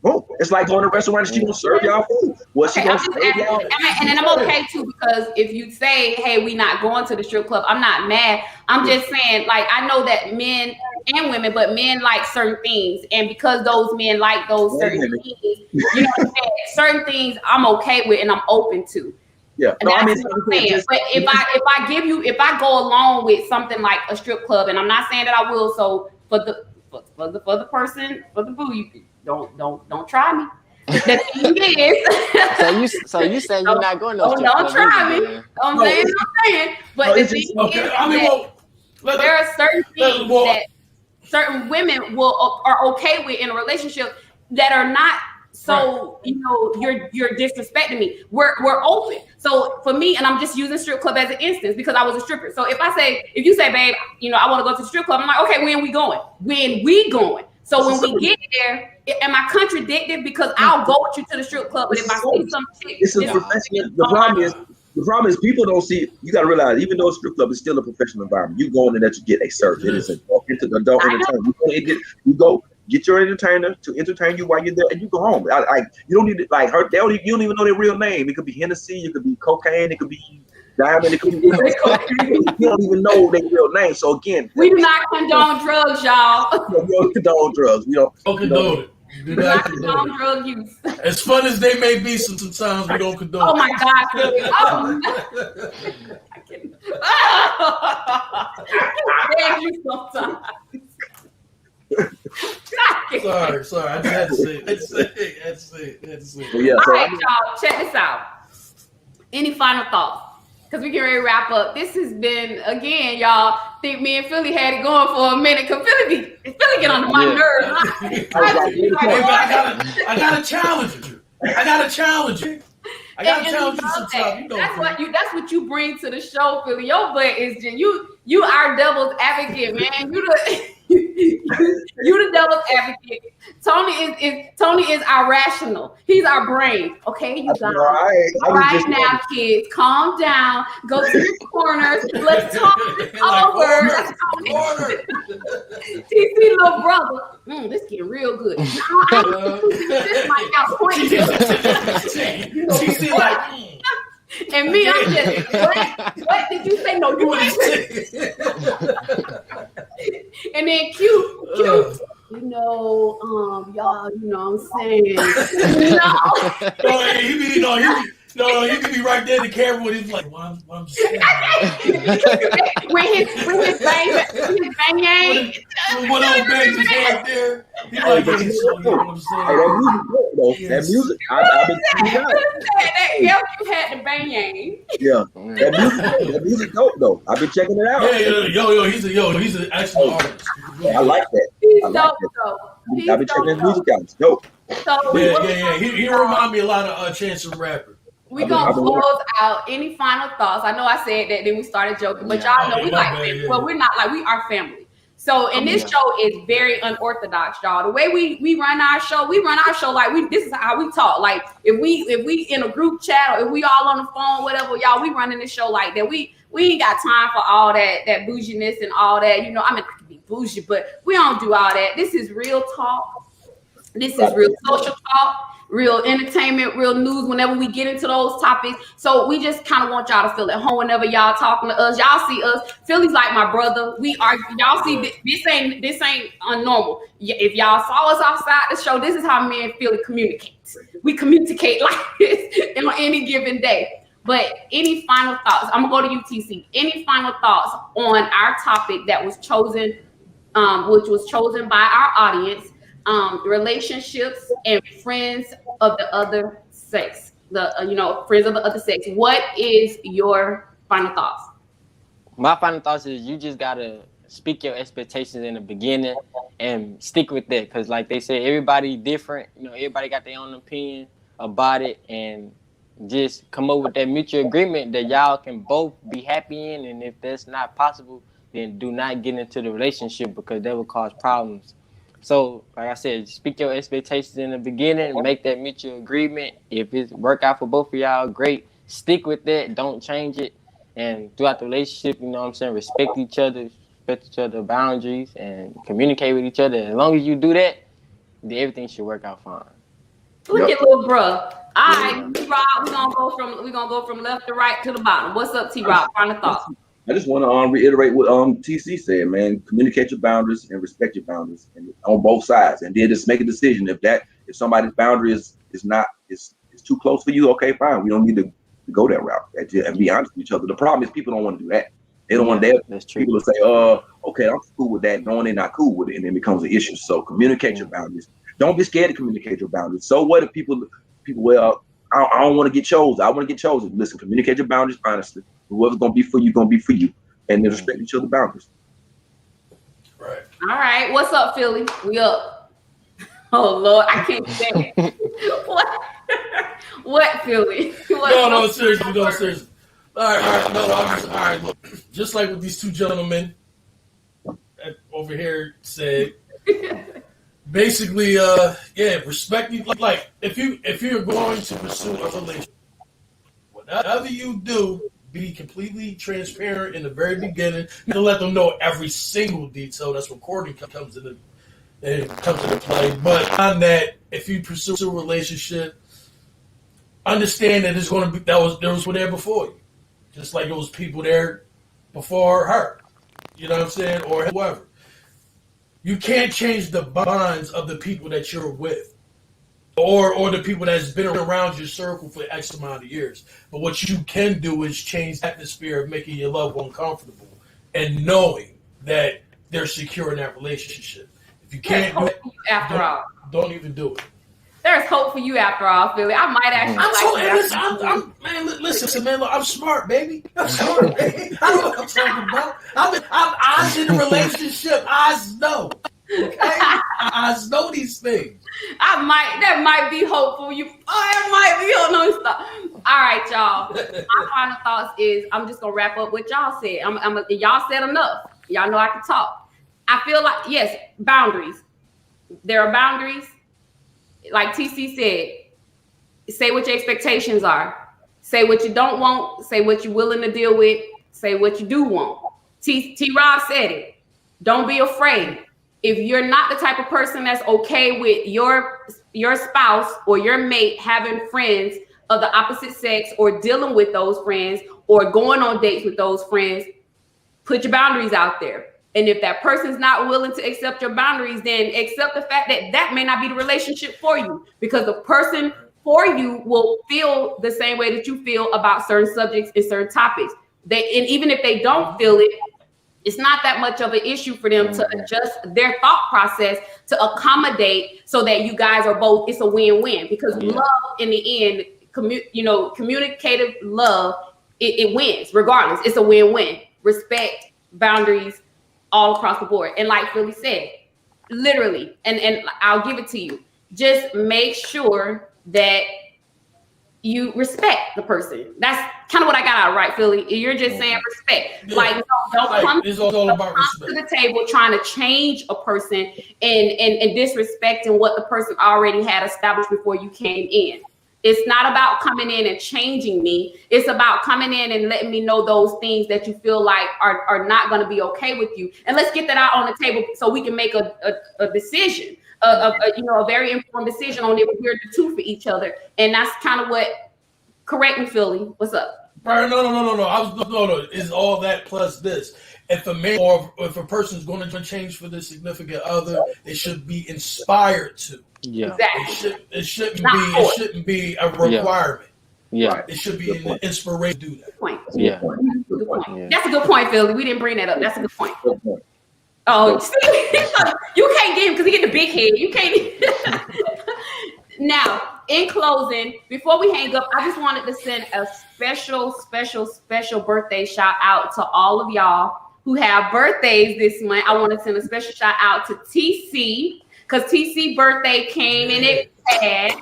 Boom. It's like going to a restaurant and she gonna serve y'all food. She gonna serve y'all? And then I'm okay too, because if you say, hey, we not going to the strip club, I'm not mad. I'm just saying, like, I know that men and women, but men like certain things. And because those men like those certain things, you know what I'm saying? Certain things I'm okay with and I'm open to. Yeah. No, what I'm saying. But if I go along with something like a strip club, and I'm not saying that I will, so for the person, for the boo, you don't try me. The thing is, so you say you're not going to strip club. Don't try me. I'm saying. But the thing is, there are certain things that certain women are okay with in a relationship that are not. So you know, you're disrespecting me. We're open. So for me, and I'm just using strip club as an instance because I was a stripper. So if you say, babe, you know, I want to go to the strip club, I'm like, okay, when we going? So when we get there, am I contradicted? Because I'll go with you to the strip club, but if I see some chick, it's a professional. The problem is people don't see. You got to realize, even though a strip club is still a professional environment, you go in there to get a service. It is an adult entertainment. You go get your entertainer to entertain you while you're there, and you go home. You don't need to like her. You don't even know their real name. It could be Hennessy. It could be cocaine. It could be diamond. It could be. You don't even know their real name. So again, we do not condone drugs, y'all. We don't condone drugs. We don't condone it. We do not condone drug use. As fun as they may be, sometimes we don't condone. Oh my God! Oh, no. I can't. Oh. You sometimes. Sorry. I just had to say it. Had to say it. Yeah, all right, y'all. Check this out. Any final thoughts? Because we can already wrap up. This has been, again, y'all, think me and Philly had it going for a minute. Because Philly get under my nerves. I got to challenge you. I got to challenge you sometimes. That's what you bring to the show, Philly. Your butt is just, you our devil's advocate, man. You the devil's advocate. Tony is our rational. He's our brain. Okay, you guys. All right now, kids, calm down. Go to the corners. Let's talk this over. TC, little brother. This getting real good. This might outpoint you. TC like. And me, I'm just, what did you say? No, you ain't. And then Q, y'all, you know what I'm saying? He could be right there in the camera with him like, well, I'm just saying. With his bang. One of those bangs is right there. He's like, yeah, you know what I'm saying? That music, I've been you had the bang. Yeah, that music dope though. I've been checking it out. He's an excellent artist. I like that. He's dope though. I've been checking his music out. It's dope. So yeah. He remind me a lot of Chance the Rapper. We're going to close out. Any final thoughts? I know I said that, then we started joking, but y'all know we like family. Well, we're not like, we are family. So, and this show is very unorthodox, y'all. The way we run our show like this is how we talk. Like if we in a group chat or if we all on the phone, whatever, y'all, we running the show like that. We ain't got time for all that bouginess and all that. You know, I mean, I can be bougie, but we don't do all that. This is real talk. This is real social talk. Real entertainment, real news whenever we get into those topics. So we just kind of want y'all to feel at home whenever y'all talking to us. Y'all see us. Philly's like my brother. We are, y'all see this ain't unnormal. If y'all saw us outside the show, this is how me and Philly communicate. We communicate like this on any given day. But any final thoughts? I'm gonna go to UTC. Any final thoughts on our topic that was chosen, which was chosen by our audience? Relationships and friends of the other sex. Friends of the other sex. What is your final thoughts? My final thoughts is you just gotta speak your expectations in the beginning and stick with that. Cause like they say, everybody different. Everybody got their own opinion about it, and just come up with that mutual agreement that y'all can both be happy in. And if that's not possible, then do not get into the relationship because that will cause problems. So, like I said, speak your expectations in the beginning, make that mutual agreement. If it work out for both of y'all, great. Stick with that. Don't change it. And throughout the relationship, respect each other's boundaries and communicate with each other. As long as you do that, then everything should work out fine. Look at little bruh. All right, T-Rob, we're gonna go from left to right to the bottom. What's up, T-Rob? Final thoughts. I just want to reiterate what TC said, man. Communicate your boundaries and respect your boundaries, and on both sides, and then just make a decision. If somebody's boundary is too close for you, okay, fine. We don't need to go that route. And be honest with each other. The problem is people don't want to do that. They don't want that. That's true. People will say, okay, I'm cool with that, knowing they're not cool with it, and then it becomes an issue. So communicate your boundaries. Don't be scared to communicate your boundaries. So what if people well, I don't want to get chosen. I want to get chosen. Listen, communicate your boundaries honestly. Whoever's gonna be for you, gonna be for you, and then respect each other's boundaries. Right. All right. What's up, Philly? We up. Oh Lord, I can't say it. What, Philly? No, seriously. All right. Look, just like what these two gentlemen over here said, Basically, respect you. Like if you're going to pursue a relationship, whatever you do, be completely transparent in the very beginning. To let them know every single detail. That's recording comes into play. But on that, if you pursue a relationship, understand that it's going to be there was people there before you, just like there was people there before her. You know what I'm saying, or whoever. You can't change the bonds of the people that you're with, or the people that's been around your circle for X amount of years. But what you can do is change the atmosphere of making your loved one comfortable and knowing that they're secure in that relationship. If you can't do it, don't even do it. There's hope for you after all, Philly. I might actually. Listen, man. Look, I'm smart, baby. I'm smart, baby. I know what I'm talking about. I'm eyes in a relationship. Eyes know. Okay, eyes know these things. That might be hope for you. It might be. Oh no, stop. All right, y'all. My final thoughts is I'm just gonna wrap up what y'all said. Y'all said enough. Y'all know I can talk. I feel like yes, boundaries. There are boundaries. Like TC said, say what your expectations are. Say what you don't want. Say what you're willing to deal with. Say what you do want. T-Rob said it. Don't be afraid. If you're not the type of person that's okay with your spouse or your mate having friends of the opposite sex or dealing with those friends or going on dates with those friends, put your boundaries out there. And if that person's not willing to accept your boundaries, then accept the fact that that may not be the relationship for you, because the person for you will feel the same way that you feel about certain subjects and certain topics. And even if they don't feel it, it's not that much of an issue for them to adjust their thought process to accommodate so that you guys are both, it's a win-win, because love in the end, communicative love, it wins regardless. It's a win-win. Respect, boundaries, all across the board. And like Philly said, literally, and I'll give it to you, just make sure that you respect the person. That's kind of what I got out, right, Philly? You're just saying respect. Yeah. Like, don't come to the table trying to change a person and disrespecting what the person already had established before you came in. It's not about coming in and changing me. It's about coming in and letting me know those things that you feel like are not going to be okay with you. And let's get that out on the table so we can make a decision, a very informed decision on if we're the two for each other. And that's kind of what, correct me, Philly. What's up? Right, no. Is all that plus this. If a man or if a person's going to change for their significant other, they should be inspired to. Yeah, exactly. It shouldn't be a requirement. Yeah, it should be an inspiration to do that. Point. Yeah. Good point. Yeah. That's a good point, Philly. We didn't bring that up. That's a good point. Oh, you can't get him because he get the big head. You can't. Now, in closing, before we hang up, I just wanted to send a special birthday shout out to all of y'all who have birthdays this month. I want to send a special shout out to TC, because TC birthday came and it passed.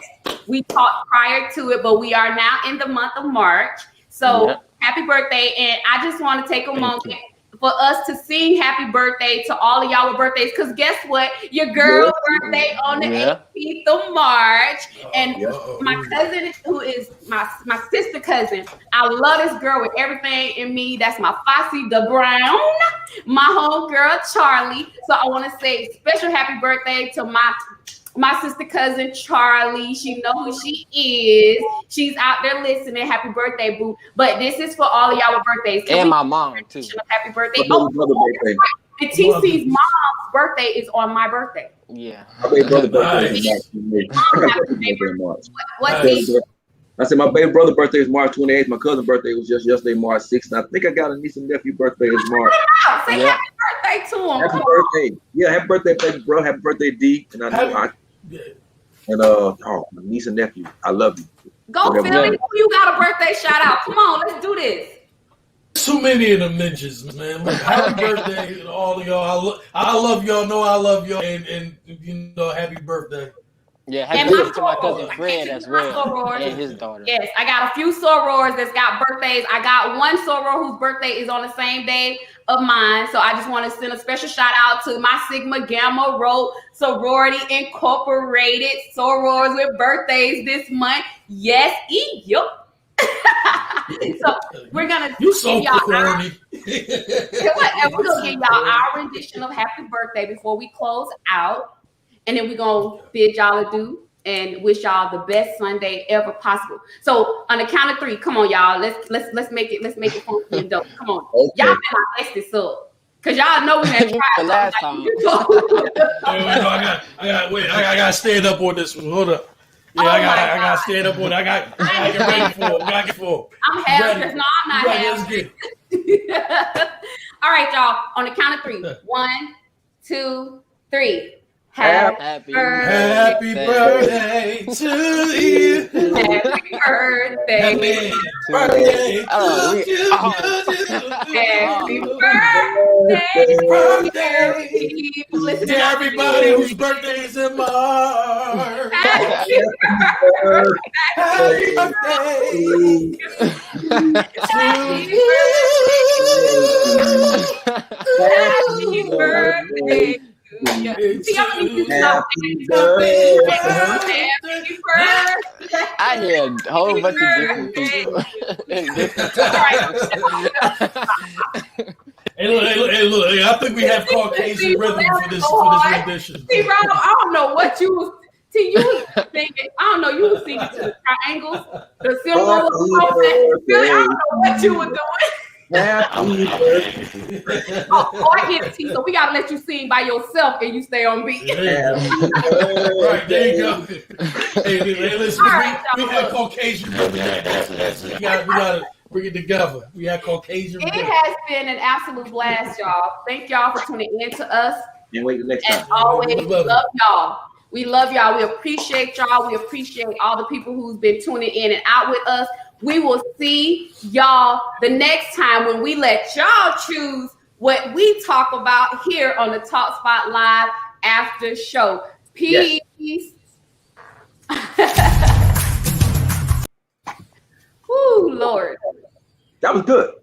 We talked prior to it, but we are now in the month of March. So happy birthday. And I just want to take a moment for us to sing happy birthday to all of y'all with birthdays. Because guess what? Your girl's birthday on the 18th of March. And my cousin, who is my sister cousin, I love this girl with everything in me. That's my Fosse the Brown, my homegirl, Charlie. So I want to say special happy birthday to my sister cousin Charlie. She know who she is. She's out there listening. Happy birthday, boo. But this is for all of y'all with birthdays. And my mom too. Happy birthday. Birthday. And TC's mom's birthday is on my birthday. Yeah. My baby brother's birthday is March. I said my baby brother's birthday is March 28th. My cousin's birthday was just yesterday, March 6th. And I think I got a niece and nephew birthday is March. Say happy birthday to him. Happy birthday. Yeah, happy birthday, baby bro. Happy birthday, D. And my niece and nephew. I love you. Go, Philly. You got a birthday shout out. Come on, let's do this. Too many of them ninjas, man. Look, happy birthday to all of y'all. I love y'all. Know I love y'all. And happy birthday. Yeah, happy birthday to my cousin Fred as well, sorors. and his daughter. Yes, I got a few sorors that's got birthdays. I got one soror whose birthday is on the same day of mine. So I just want to send a special shout out to my Sigma Gamma Rho Sorority Incorporated sorors with birthdays this month. Yes, yup. So we're gonna you so give y'all corny. we're gonna give y'all our rendition of Happy Birthday before we close out, and then we're gonna bid y'all adieu and wish y'all the best Sunday ever possible. So on the count of 3, come on, y'all. Let's make it funky and dope. Come on, okay. Y'all better mess this up. Cause y'all know we had tried the last time. I gotta stand up on this one. Hold up. Yeah, I gotta stand up on it. I gotta get ready for it. I gotta get for it. I'm happy. No, I'm not happy. Let's get it. All right, y'all. On the count of 3. 1, 2, 3. Happy birthday to you. Happy birthday. Happy birthday to you. Happy birthday. Listen to everybody whose birthday is in March. Happy birthday. Happy birthday. Happy birthday. I hear a whole bunch of different people. Hey, look, I think we have Caucasian rhythm for this rendition. See, Ronald, I don't know what you was singing. I don't know, you were singing to the triangles, the symbols. I don't know what you were doing. Happy birthday. I hear T, so we gotta let you sing by yourself and you stay on beat. Right, there you go. Hey, listen, we have Caucasian. We gotta bring it together. We have Caucasian. It has been an absolute blast, y'all. Thank y'all for tuning in to us. Can't wait the next time. As always, we love y'all. We love y'all. We appreciate y'all. We appreciate all the people who's been tuning in and out with us. We will see y'all the next time when we let y'all choose what we talk about here on the Talk Spot Live after show. Peace. Yes. Woo, Lord. That was good.